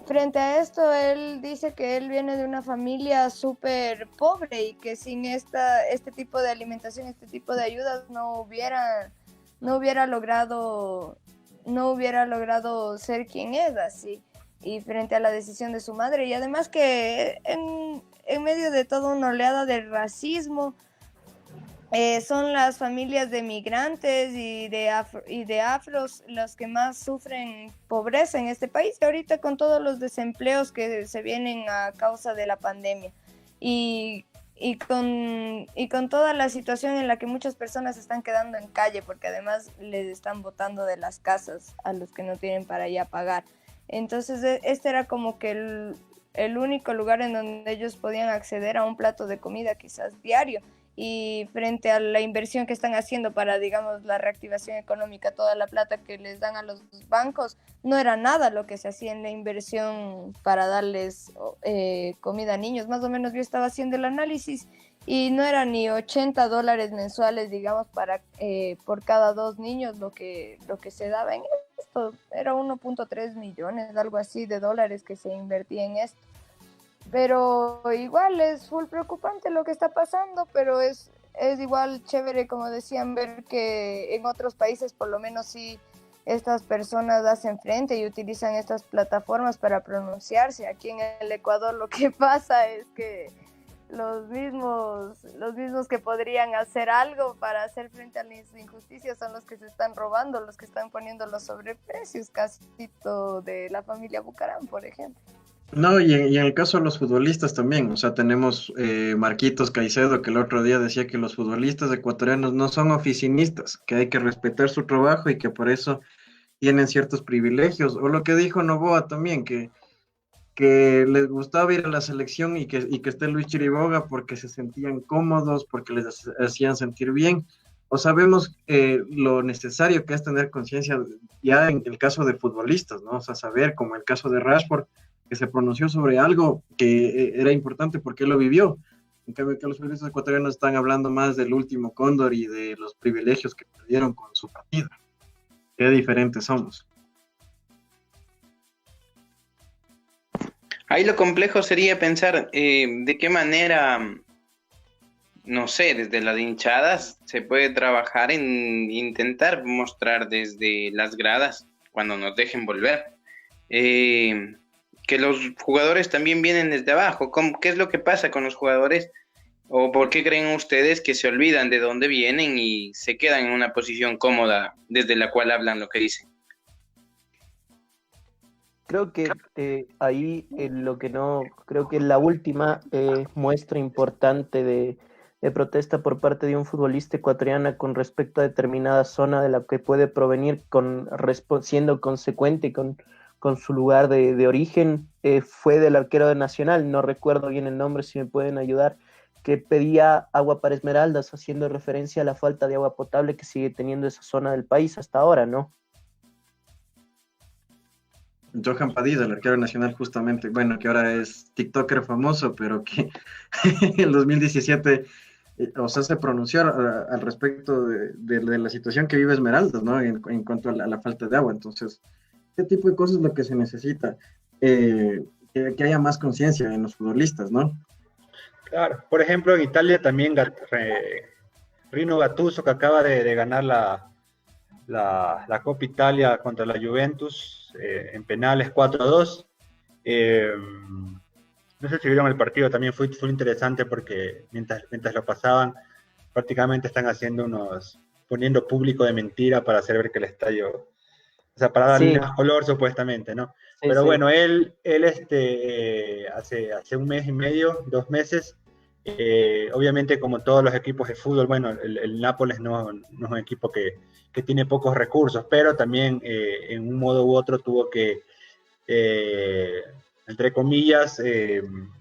frente a esto, él dice que él viene de una familia súper pobre y que sin este tipo de alimentación, este tipo de ayudas, no hubiera logrado ser quien es así. Y frente a la decisión de su madre, y además que en medio de toda una oleada de racismo, son las familias de migrantes y de afros los que más sufren pobreza en este país, y ahorita con todos los desempleos que se vienen a causa de la pandemia, y con toda la situación en la que muchas personas se están quedando en calle, porque además les están botando de las casas a los que no tienen para ya pagar. Entonces este era como que el único lugar en donde ellos podían acceder a un plato de comida quizás diario. Y frente a la inversión que están haciendo para, digamos, la reactivación económica, toda la plata que les dan a los bancos, no era nada lo que se hacía en la inversión para darles comida a niños. Más o menos yo estaba haciendo el análisis y no era ni $80 mensuales, digamos, por cada 2 niños lo que se daba en esto. Era 1.3 millones, algo así, de dólares que se invertía en esto. Pero igual es full preocupante lo que está pasando, pero es igual chévere, como decían, ver que en otros países por lo menos sí estas personas hacen frente y utilizan estas plataformas para pronunciarse. Aquí en el Ecuador lo que pasa es que los mismos que podrían hacer algo para hacer frente a las injusticias son los que se están robando, los que están poniendo los sobreprecios, casito de la familia Bucaram, por ejemplo. No, y en el caso de los futbolistas también, o sea, tenemos Marquitos Caicedo que el otro día decía que los futbolistas ecuatorianos no son oficinistas, que hay que respetar su trabajo y que por eso tienen ciertos privilegios, o lo que dijo Noboa también, que les gustaba ir a la selección y que esté Luis Chiriboga porque se sentían cómodos, porque les hacían sentir bien, o sabemos lo necesario que es tener conciencia ya en el caso de futbolistas, ¿no? O sea, saber, como el caso de Rashford, que se pronunció sobre algo que era importante porque él lo vivió. En cambio, que los periodistas ecuatorianos están hablando más del último cóndor y de los privilegios que perdieron con su partida. Qué diferentes somos. Ahí lo complejo sería pensar de qué manera, no sé, desde las hinchadas se puede trabajar en intentar mostrar desde las gradas, cuando nos dejen volver, que los jugadores también vienen desde abajo. ¿Qué es lo que pasa con los jugadores? ¿O por qué creen ustedes que se olvidan de dónde vienen y se quedan en una posición cómoda desde la cual hablan lo que dicen? Creo que ahí lo que no, creo que la última muestra importante de protesta por parte de un futbolista ecuatoriano con respecto a determinada zona de la que puede provenir siendo consecuente con su lugar de origen, fue del arquero de Nacional, no recuerdo bien el nombre, si me pueden ayudar, que pedía agua para Esmeraldas, haciendo referencia a la falta de agua potable que sigue teniendo esa zona del país hasta ahora, ¿no? Johan Padilla, el arquero nacional, justamente, bueno, que ahora es TikToker famoso, pero que en el 2017, o sea, se pronunció al respecto de la situación que vive Esmeraldas, ¿no? En cuanto a la falta de agua. Entonces, este tipo de cosas es lo que se necesita, que haya más conciencia en los futbolistas, ¿no? Claro, por ejemplo, en Italia también Rino Gattuso, que acaba de ganar la Copa Italia contra la Juventus en penales 4-2. No sé si vieron el partido, también fue interesante porque mientras lo pasaban, prácticamente están poniendo público de mentira para hacer ver que el estadio, o sea, para darle más color supuestamente, ¿no? Sí, pero sí. Bueno, él hace un mes y medio, 2 meses, obviamente como todos los equipos de fútbol, bueno, el Nápoles no es un equipo que tiene pocos recursos, pero también en un modo u otro tuvo que, entre comillas,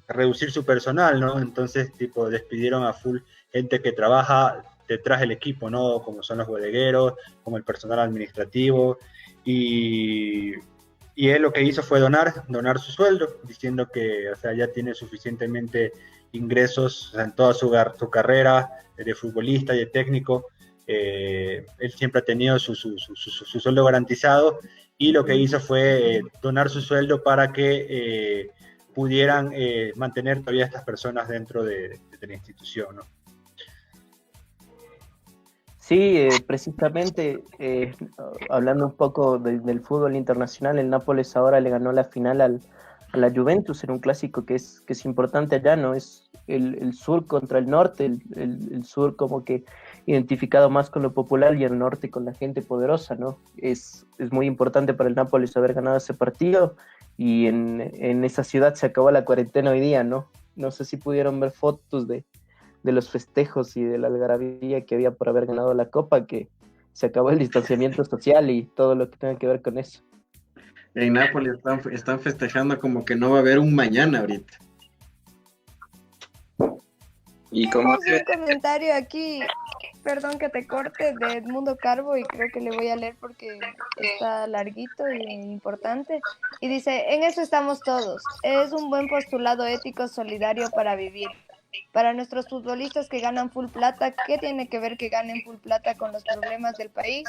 reducir su personal, ¿no? Entonces, tipo, despidieron a full gente que trabaja detrás del equipo, ¿no? Como son los bodegueros, como el personal administrativo, y él lo que hizo fue donar su sueldo, diciendo que, o sea, ya tiene suficientemente ingresos, o sea, en toda su carrera de futbolista y de técnico. Él siempre ha tenido su sueldo garantizado y lo que hizo fue donar su sueldo para que pudieran mantener todavía a estas personas dentro de la institución, ¿no? Sí, precisamente hablando un poco del fútbol internacional, el Nápoles ahora le ganó la final a la Juventus en un clásico que es importante allá, ¿no? Es el sur contra el norte, el sur como que identificado más con lo popular y el norte con la gente poderosa, ¿no? Es muy importante para el Nápoles haber ganado ese partido y en esa ciudad se acabó la cuarentena hoy día, ¿no? No sé si pudieron ver fotos de los festejos y de la algarabía que había por haber ganado la Copa, que se acabó el distanciamiento social y todo lo que tenga que ver con eso. En Nápoles están festejando como que no va a haber un mañana ahorita. Y como Tenemos un comentario aquí, perdón que te corte, de Edmundo Carbo, y creo que le voy a leer porque está larguito y importante. Y dice, en eso estamos todos. Es un buen postulado ético solidario para vivir. Para nuestros futbolistas que ganan full plata, ¿qué tiene que ver que ganen full plata con los problemas del país?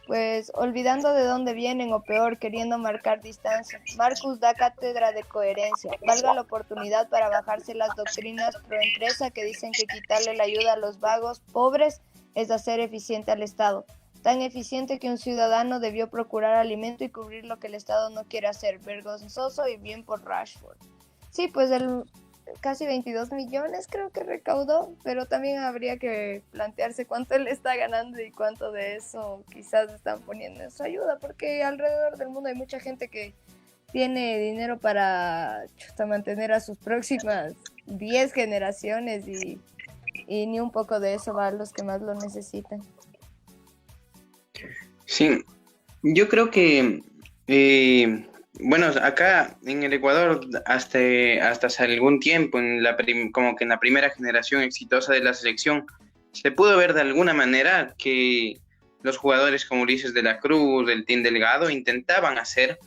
Pues olvidando de dónde vienen o peor, queriendo marcar distancia. Marcus da cátedra de coherencia. Valga la oportunidad para bajarse las doctrinas pro empresa que dicen que quitarle la ayuda a los vagos pobres es hacer eficiente al Estado. Tan eficiente que un ciudadano debió procurar alimento y cubrir lo que el Estado no quiere hacer. Vergonzoso y bien por Rashford. Sí, pues casi 22 millones creo que recaudó, pero también habría que plantearse cuánto él está ganando y cuánto de eso quizás están poniendo en su ayuda, porque alrededor del mundo hay mucha gente que tiene dinero para mantener a sus próximas 10 generaciones y ni un poco de eso va a los que más lo necesitan. Sí, yo creo que bueno, acá en el Ecuador hasta hace algún tiempo, como que en la primera generación exitosa de la selección, se pudo ver de alguna manera que los jugadores como Ulises de la Cruz, del Team Delgado, intentaban hacer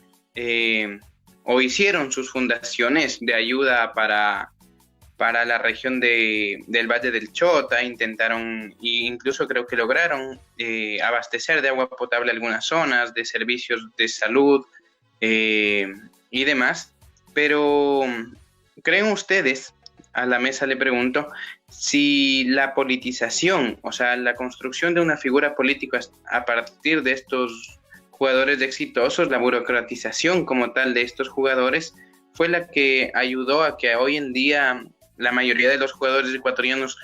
o hicieron sus fundaciones de ayuda para la región del Valle del Chota, intentaron, e incluso creo que lograron abastecer de agua potable algunas zonas, de servicios de salud, y demás, pero ¿creen ustedes, a la mesa le pregunto, si la politización, o sea, la construcción de una figura política a partir de estos jugadores exitosos, la burocratización como tal de estos jugadores, fue la que ayudó a que hoy en día la mayoría de los jugadores ecuatorianos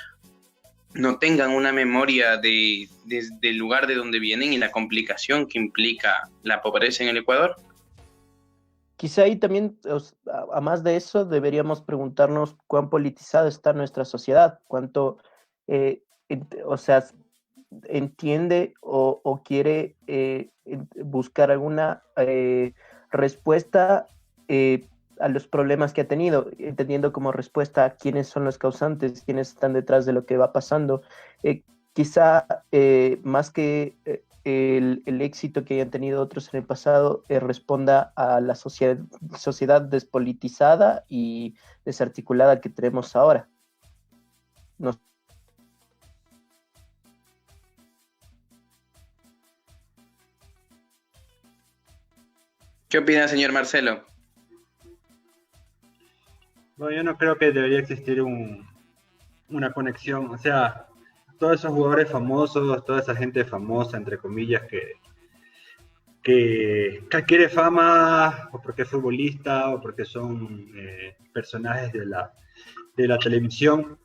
no tengan una memoria del lugar de donde vienen y la complicación que implica la pobreza en el Ecuador? Quizá ahí también, a más de eso, deberíamos preguntarnos cuán politizada está nuestra sociedad, cuánto, o sea, entiende o quiere buscar alguna respuesta a los problemas que ha tenido, entendiendo como respuesta a quiénes son los causantes, quiénes están detrás de lo que va pasando. Quizá más que el éxito que hayan tenido otros en el pasado responda a la sociedad despolitizada y desarticulada que tenemos ahora. No. ¿Qué opina, señor Marcelo? Bueno, yo no creo que debería existir una conexión, o sea, todos esos jugadores famosos, toda esa gente famosa, entre comillas, que adquiere fama o porque es futbolista o porque son personajes de la televisión,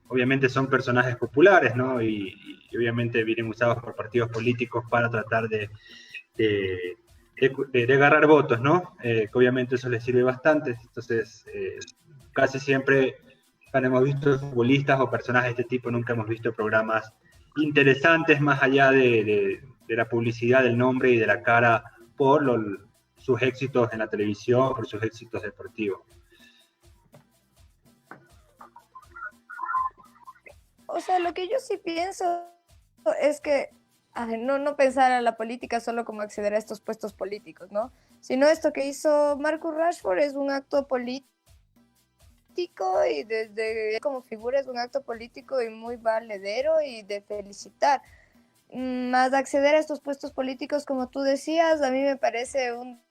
obviamente son personajes populares, ¿no? Y obviamente vienen usados por partidos políticos para tratar de agarrar votos, ¿no? Que obviamente eso les sirve bastante. Entonces, casi siempre cuando hemos visto futbolistas o personajes de este tipo, nunca hemos visto programas interesantes más allá de la publicidad del nombre y de la cara por sus éxitos en la televisión, por sus éxitos deportivos. O sea, lo que yo sí pienso es que no pensar a la política solo como acceder a estos puestos políticos, ¿no? Sino esto que hizo Marcus Rashford es un acto político y desde como figura es un acto político y muy valedero y de felicitar. más acceder a estos puestos políticos, como tú decías, a mí me parece un...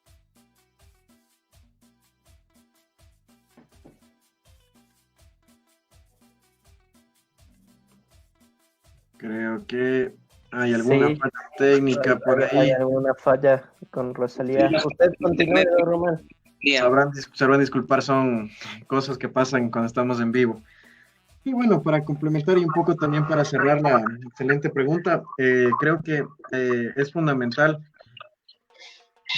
Creo que hay alguna Sí, falla técnica por hay ahí. alguna falla con Rosalía. Usted continúe, don Román. Sabrán disculpar, son cosas que pasan cuando estamos en vivo. Y bueno, para complementar y un poco también para cerrar la excelente pregunta, creo que es fundamental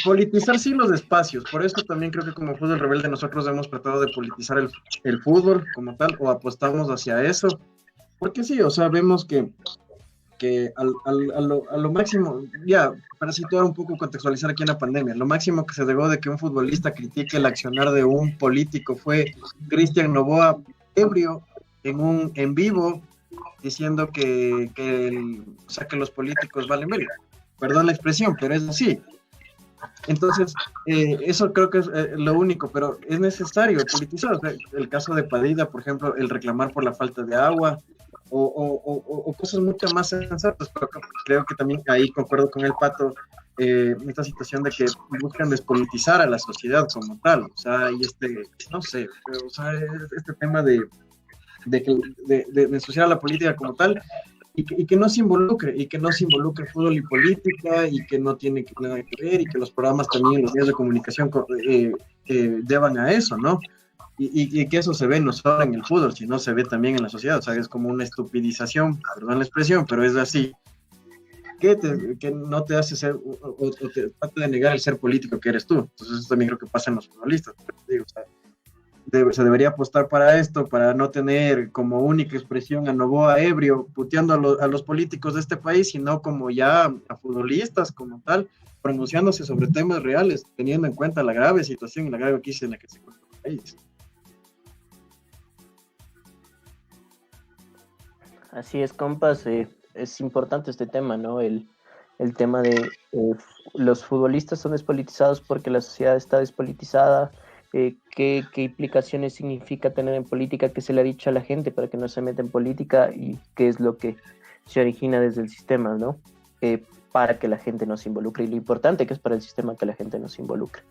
politizar sí los espacios. Por eso también creo que como Fútbol Rebelde nosotros hemos tratado de politizar el fútbol como tal, o apostamos hacia eso. Porque sí, o sea, vemos que a lo máximo, ya, para situar un poco, contextualizar aquí en la pandemia, lo máximo que se llegó de que un futbolista critique el accionar de un político fue Cristian Noboa ebrio en vivo diciendo o sea, que los políticos valen verga. Perdón la expresión, pero es así. Entonces, eso creo que es lo único, pero es necesario politizar. O sea, el caso de Padilla, por ejemplo, el reclamar por la falta de agua, o cosas mucho más sensatas, pero creo que también ahí concuerdo con el Pato, esta situación de que buscan despolitizar a la sociedad como tal, o sea, y no sé, o sea, este tema de ensuciar a la política como tal, y que no se involucre fútbol y política, y que no tiene nada que ver, y que los programas también, los medios de comunicación llevan a eso, ¿no? Y que eso se ve no solo en el fútbol, sino se ve también en la sociedad. O sea, es como una estupidización, perdón la expresión, pero es así. Que no te hace ser, o te trata de negar el ser político que eres tú. Entonces eso también creo que pasa en los futbolistas. Digo, o sea, se debería apostar para esto, para no tener como única expresión a Noboa ebrio puteando a los políticos de este país, sino como ya a futbolistas como tal, pronunciándose sobre temas reales, teniendo en cuenta la grave situación y la grave crisis en la que se encuentra el país. Así es, compas, es importante este tema, ¿no? El tema de los futbolistas son despolitizados porque la sociedad está despolitizada. ¿Qué implicaciones significa tener en política? ¿Qué se le ha dicho a la gente para que no se meta en política? ¿Y qué es lo que se origina desde el sistema, ¿no? Para que la gente no se involucre. Y lo importante que es para el sistema que la gente no se involucre.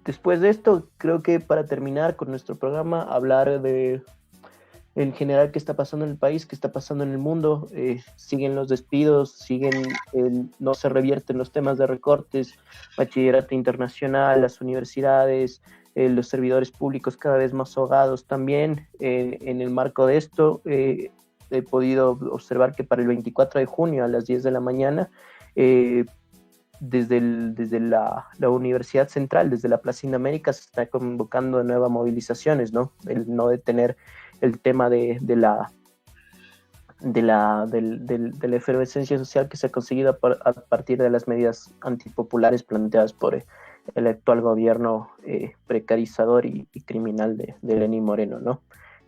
Después de esto, creo que para terminar con nuestro programa, hablar de en general qué está pasando en el país, qué está pasando en el mundo. Siguen los despidos, no se revierten los temas de recortes, bachillerato internacional, las universidades, los servidores públicos cada vez más ahogados también. En el marco de esto, he podido observar que para el 24 de junio a las 10 de la mañana, desde la Universidad Central, desde la Plaza Indoamérica, se está convocando nuevas movilizaciones, ¿no? El no detener el tema de la efervescencia social que se ha conseguido a partir de las medidas antipopulares planteadas por el actual gobierno precarizador y criminal de Lenín Moreno, ¿no?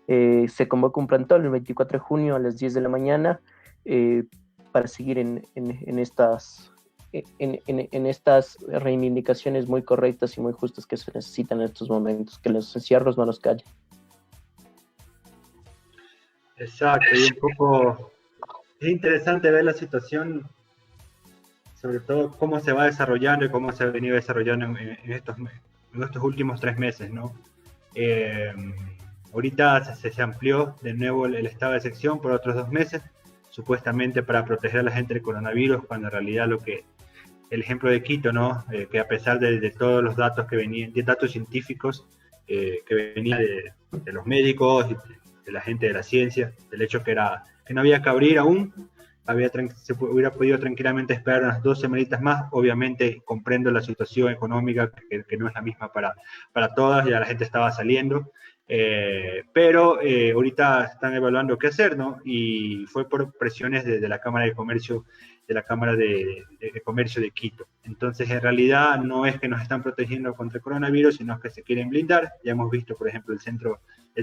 Se convoca un plantón el 24 de junio a las 10 de la mañana para seguir en estas reivindicaciones muy correctas y muy justas que se necesitan en estos momentos, que los encierros no nos callen. Exacto, y un poco es interesante ver la situación, sobre todo cómo se va desarrollando y cómo se ha venido desarrollando en estos últimos 3 meses, ¿no? Ahorita se amplió de nuevo el estado de excepción por otros 2 meses, supuestamente para proteger a la gente del coronavirus, cuando en realidad el ejemplo de Quito, ¿no? Que a pesar de todos los datos que venían, de datos científicos que venían de los médicos y de la gente de la ciencia, del hecho que no había que abrir aún, se hubiera podido tranquilamente esperar unas 2 semanitas más. Obviamente comprendo la situación económica que no es la misma para todas, ya la gente estaba saliendo, pero ahorita están evaluando qué hacer, ¿no? Y fue por presiones de la Cámara de Comercio, de Comercio de Quito. Entonces, en realidad no es que nos están protegiendo contra el coronavirus, sino que se quieren blindar. Ya hemos visto, por ejemplo, el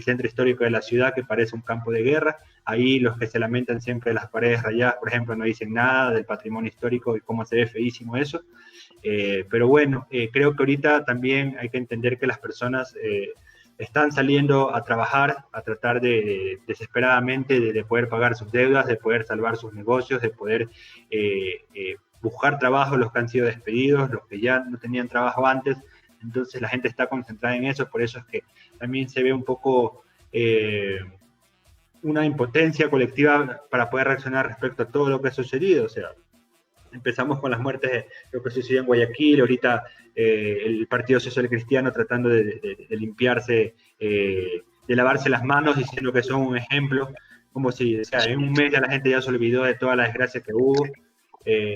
centro histórico de la ciudad, que parece un campo de guerra. Ahí los que se lamentan siempre de las paredes rayadas, por ejemplo, no dicen nada del patrimonio histórico y cómo se ve feísimo eso. Pero bueno, creo que ahorita también hay que entender que las personas están saliendo a trabajar, a tratar desesperadamente de poder pagar sus deudas, de poder salvar sus negocios, de poder buscar trabajo, los que han sido despedidos, los que ya no tenían trabajo antes. Entonces la gente está concentrada en eso, por eso es que también se ve un poco una impotencia colectiva para poder reaccionar respecto a todo lo que ha sucedido. O sea, empezamos con las muertes de lo que sucedió en Guayaquil, ahorita el Partido Social Cristiano tratando de limpiarse, de lavarse las manos, diciendo que son un ejemplo, como si, o sea, en un mes ya la gente ya se olvidó de toda la desgracia que hubo.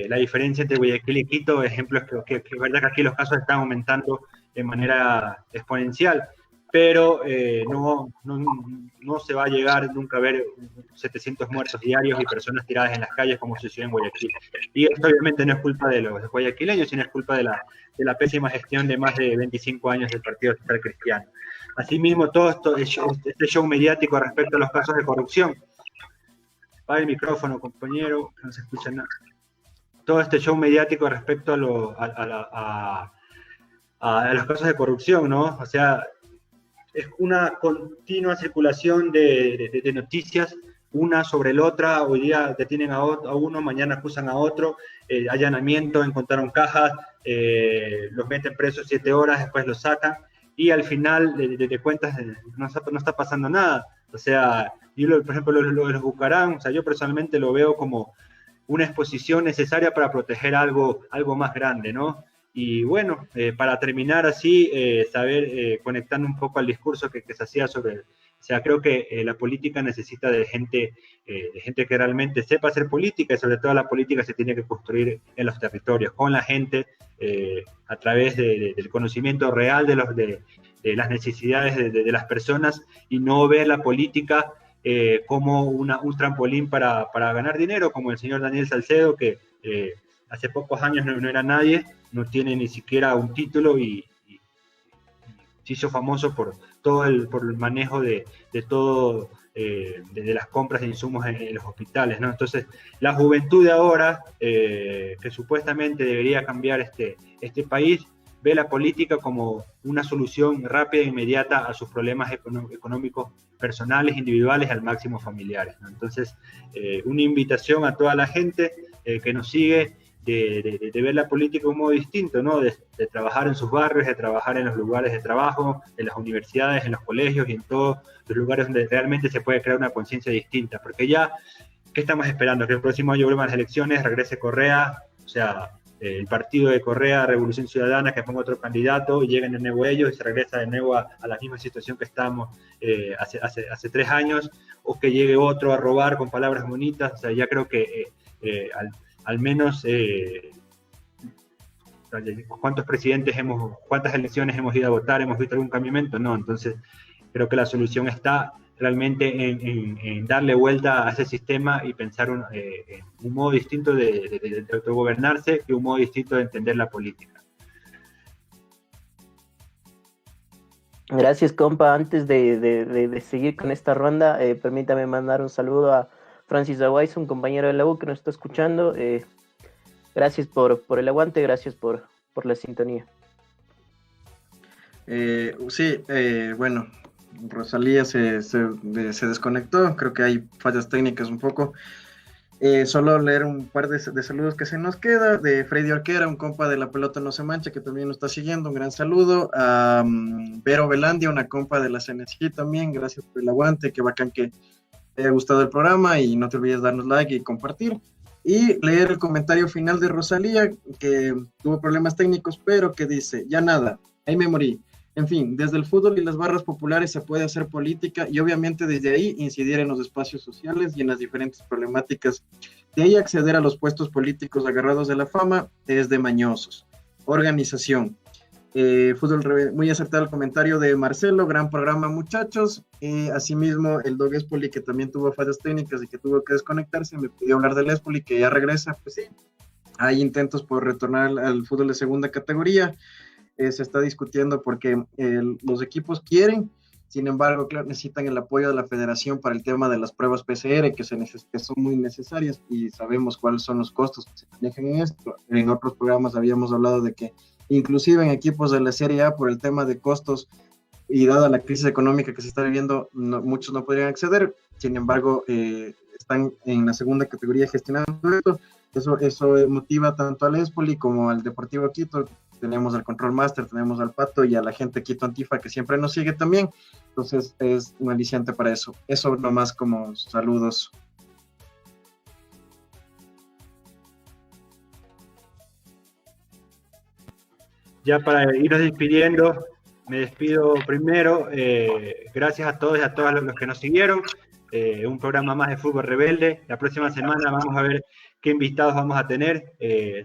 La diferencia entre Guayaquil y Quito, ejemplo, es que es verdad que aquí los casos están aumentando de manera exponencial, pero no se va a llegar nunca a ver 700 muertos diarios y personas tiradas en las calles como sucedió en Guayaquil. Y esto obviamente no es culpa de los guayaquileños, sino es culpa de la pésima gestión de más de 25 años del Partido Social Cristiano. Asimismo, todo este show mediático respecto a los casos de corrupción. Apaga el micrófono, compañero, no se escucha nada. Todo este show mediático respecto a los casos de corrupción, ¿no? O sea, es una continua circulación de noticias, una sobre la otra. Hoy día detienen a uno, mañana acusan a otro, allanamiento, encontraron cajas, los meten presos 7 horas, después los sacan, y al final de cuentas no está pasando nada. O sea, yo, por ejemplo, los Bucarán, o sea, yo personalmente lo veo como una exposición necesaria para proteger algo más grande, ¿no? Y bueno, para terminar así, saber, conectando un poco al discurso que se hacía sobre, o sea, creo que la política necesita de gente que realmente sepa hacer política, y sobre todo la política se tiene que construir en los territorios, con la gente, a través del conocimiento real de las necesidades de las personas, y no ver la política como un trampolín para ganar dinero, como el señor Daniel Salcedo, que hace pocos años no era nadie, no tiene ni siquiera un título y se hizo famoso por el manejo de todo, de las compras de insumos en los hospitales, ¿no? Entonces, la juventud de ahora, que supuestamente debería cambiar este país, ve la política como una solución rápida e inmediata a sus problemas económicos personales, individuales, al máximo familiares, ¿no? Entonces, una invitación a toda la gente que nos sigue, de ver la política de un modo distinto, ¿no? De trabajar en sus barrios, de trabajar en los lugares de trabajo, en las universidades, en los colegios y en todos los lugares donde realmente se puede crear una conciencia distinta. Porque ya, ¿qué estamos esperando? Que el próximo año vuelvan las elecciones, regrese Correa, o sea, el partido de Correa, Revolución Ciudadana, que ponga otro candidato y lleguen de nuevo ellos y se regresa de nuevo a la misma situación que estábamos hace 3 años, o que llegue otro a robar con palabras bonitas. O sea, ya creo que al menos cuántas elecciones hemos ido a votar, hemos visto algún cambiamiento, no. Entonces creo que la solución está realmente en darle vuelta a ese sistema y pensar en un modo distinto de autogobernarse y un modo distinto de entender la política. Gracias, compa. Antes de seguir con esta ronda, permítame mandar un saludo a Francis Aguais, un compañero de la U que nos está escuchando. Gracias por el aguante, gracias por la sintonía. Bueno, Rosalía se desconectó, creo que hay fallas técnicas un poco. Solo leer un par de saludos que se nos queda, de Freddy Orquera, un compa de La Pelota No Se Mancha, que también nos está siguiendo, un gran saludo. A Vero Velandia, una compa de la CNSG también, gracias por el aguante, qué bacán que te haya gustado el programa, y no te olvides darnos like y compartir. Y leer el comentario final de Rosalía, que tuvo problemas técnicos, pero que dice: ya nada, ahí me morí. En fin, desde el fútbol y las barras populares se puede hacer política, y obviamente desde ahí incidir en los espacios sociales y en las diferentes problemáticas. De ahí acceder a los puestos políticos agarrados de la fama es de mañosos. Organización. Fútbol, muy acertado el comentario de Marcelo, gran programa, muchachos. Asimismo, el Dog Espoli, que también tuvo fallas técnicas y que tuvo que desconectarse, me pidió hablar del Espoli, que ya regresa. Pues sí, hay intentos por retornar al fútbol de segunda categoría. Se está discutiendo porque los equipos quieren, sin embargo, claro, necesitan el apoyo de la federación para el tema de las pruebas PCR, que son muy necesarias, y sabemos cuáles son los costos que se manejan en esto. En otros programas habíamos hablado de que inclusive en equipos de la Serie A, por el tema de costos, y dada la crisis económica que se está viviendo, muchos no podrían acceder. Sin embargo, están en la segunda categoría gestionando esto. Eso motiva tanto al Espoli como al Deportivo Quito. Tenemos al Control Master, tenemos al Pato y a la gente Quito Antifa que siempre nos sigue también. Entonces es un aliciente para eso. Eso nomás como saludos. Ya para irnos despidiendo, me despido primero. Gracias a todos y a todas los que nos siguieron. Un programa más de Fútbol Rebelde. La próxima semana vamos a ver qué invitados vamos a tener.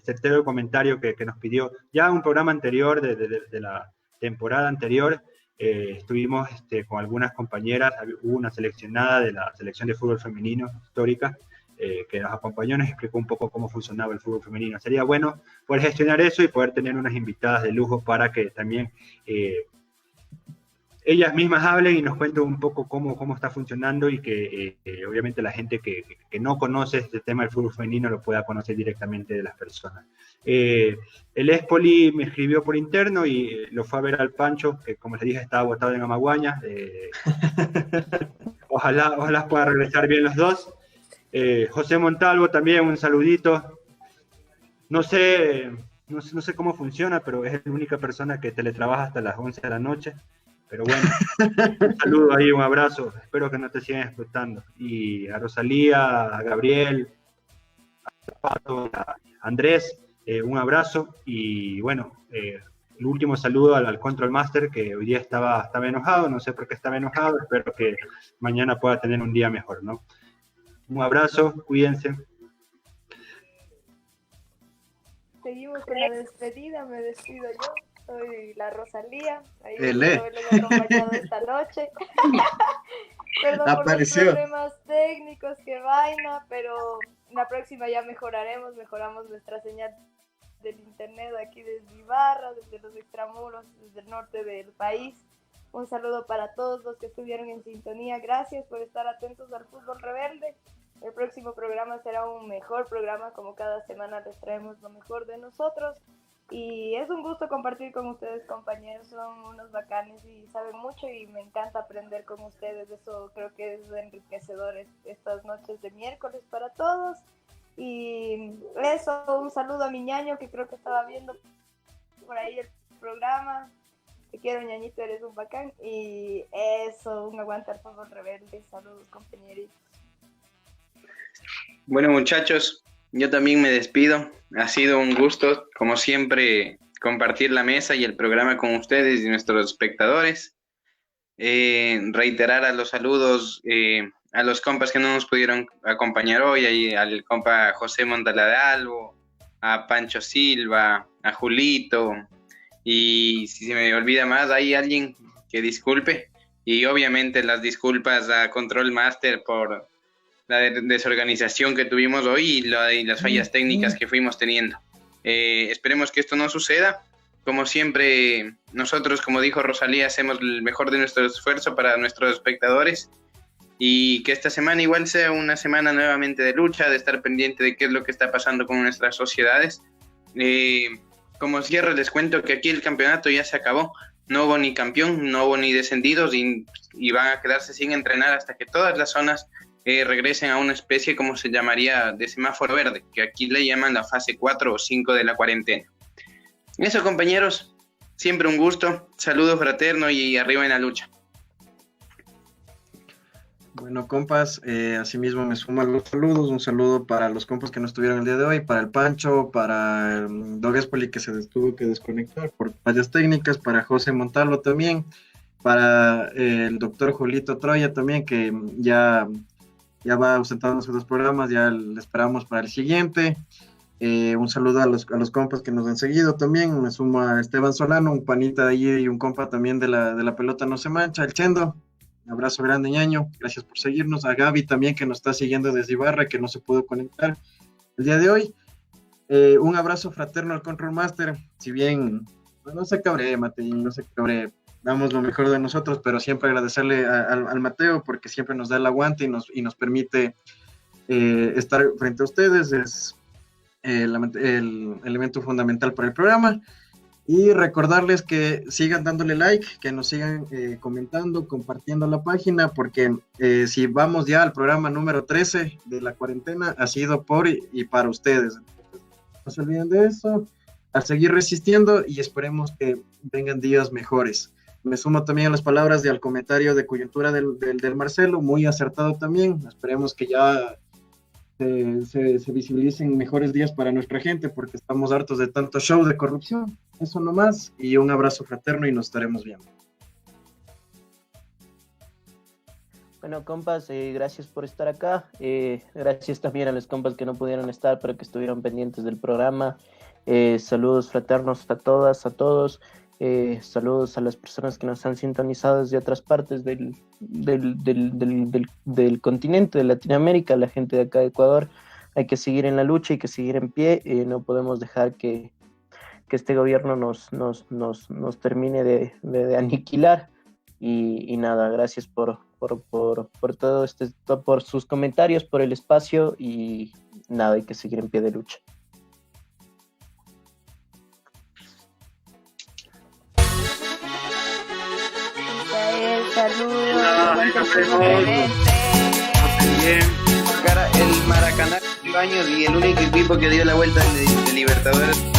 Certero comentario que nos pidió ya un programa anterior de la temporada anterior. Estuvimos con algunas compañeras, hubo una seleccionada de la selección de fútbol femenino histórica que nos acompañó, nos explicó un poco cómo funcionaba el fútbol femenino. Sería bueno poder gestionar eso y poder tener unas invitadas de lujo para que también ellas mismas hablen y nos cuenten un poco cómo está funcionando y que obviamente la gente que no conoce este tema del fútbol femenino lo pueda conocer directamente de las personas. El Espoli me escribió por interno y lo fue a ver al Pancho, que como les dije estaba botado en Amaguaña. Ojalá pueda regresar bien los dos. José Montalvo también, un saludito. No sé cómo funciona, pero es la única persona que teletrabaja hasta las 11 de la noche. Pero bueno, un saludo ahí, un abrazo. Espero que no te sigan explotando. Y a Rosalía, a Gabriel, a Pato, a Andrés, un abrazo. Y bueno, el último saludo al Control Master, que hoy día estaba enojado. No sé por qué estaba enojado. Espero que mañana pueda tener un día mejor, ¿no? Un abrazo, cuídense. Seguimos con la despedida, me despido yo. Soy la Rosalía, ahí Ele. espero haberles acompañado esta noche. Perdón Apareció. por los problemas técnicos, que vaina, pero la próxima ya mejoramos nuestra señal del internet aquí desde Ibarra, desde los extramuros, desde el norte del país. Un saludo para todos los que estuvieron en sintonía, gracias por estar atentos al Fútbol Rebelde. El próximo programa será un mejor programa, como cada semana les traemos lo mejor de nosotros. Y es un gusto compartir con ustedes, compañeros, son unos bacanes y saben mucho y me encanta aprender con ustedes, eso creo que es enriquecedor estas noches de miércoles para todos. Y eso, un saludo a mi ñaño que creo que estaba viendo por ahí el programa. Te quiero, ñañito, eres un bacán. Y eso, un aguante al Fútbol Rebelde, saludos, compañeritos. Bueno, muchachos, yo también me despido. Ha sido un gusto, como siempre, compartir la mesa y el programa con ustedes y nuestros espectadores. Reiterar a los saludos a los compas que no nos pudieron acompañar hoy, al compa José Montaladalvo, a Pancho Silva, a Julito, y si se me olvida más, hay alguien que disculpe, y obviamente las disculpas a Control Master por la desorganización que tuvimos hoy y las fallas técnicas que fuimos teniendo. Esperemos que esto no suceda. Como siempre, nosotros, como dijo Rosalía, hacemos el mejor de nuestro esfuerzo para nuestros espectadores y que esta semana igual sea una semana nuevamente de lucha, de estar pendiente de qué es lo que está pasando con nuestras sociedades. Como cierre les cuento que aquí el campeonato ya se acabó. No hubo ni campeón, no hubo ni descendidos y van a quedarse sin entrenar hasta que todas las zonas regresen a una especie, como se llamaría, de semáforo verde, que aquí le llaman la fase 4 o 5 de la cuarentena. Eso, compañeros, siempre un gusto, saludo fraterno y arriba en la lucha. Bueno, compas, asimismo me sumo a los saludos, un saludo para los compas que no estuvieron el día de hoy, para el Pancho, para el Dog Espoli que se tuvo que desconectar por fallas técnicas, para José Montalvo también, para el doctor Julito Troya también, que ya va ausentando sus 2 programas, ya le esperamos para el siguiente. Un saludo a los compas que nos han seguido también, me sumo a Esteban Solano, un panita de allí y un compa también de la pelota no se mancha, el Chendo, un abrazo grande, ñaño, gracias por seguirnos, a Gaby también que nos está siguiendo desde Ibarra, que no se pudo conectar el día de hoy. Un abrazo fraterno al Control Master, si bien no se cabree, Mateín, no se cabree, damos lo mejor de nosotros, pero siempre agradecerle al Mateo porque siempre nos da el aguante y nos permite estar frente a ustedes, es el elemento fundamental para el programa. Y recordarles que sigan dándole like, que nos sigan comentando, compartiendo la página, porque si vamos ya al programa número 13 de la cuarentena, ha sido por y para ustedes. No se olviden de eso, a seguir resistiendo y esperemos que vengan días mejores. Me sumo también a las palabras y al comentario de coyuntura del Marcelo, muy acertado también. Esperemos que ya se visibilicen mejores días para nuestra gente, porque estamos hartos de tanto show de corrupción. Eso nomás, y un abrazo fraterno y nos estaremos viendo. Bueno, compas, gracias por estar acá. Gracias también a los compas que no pudieron estar, pero que estuvieron pendientes del programa. Saludos fraternos a todas, a todos. Saludos a las personas que nos han sintonizado desde otras partes del continente de Latinoamérica, la gente de acá de Ecuador. Hay que seguir en la lucha, hay que seguir en pie. No podemos dejar que este gobierno nos termine de aniquilar. Y nada, gracias por todo por sus comentarios, por el espacio, y nada, hay que seguir en pie de lucha. Saludos. El Maracaná, años y el único equipo que dio la vuelta de Libertadores.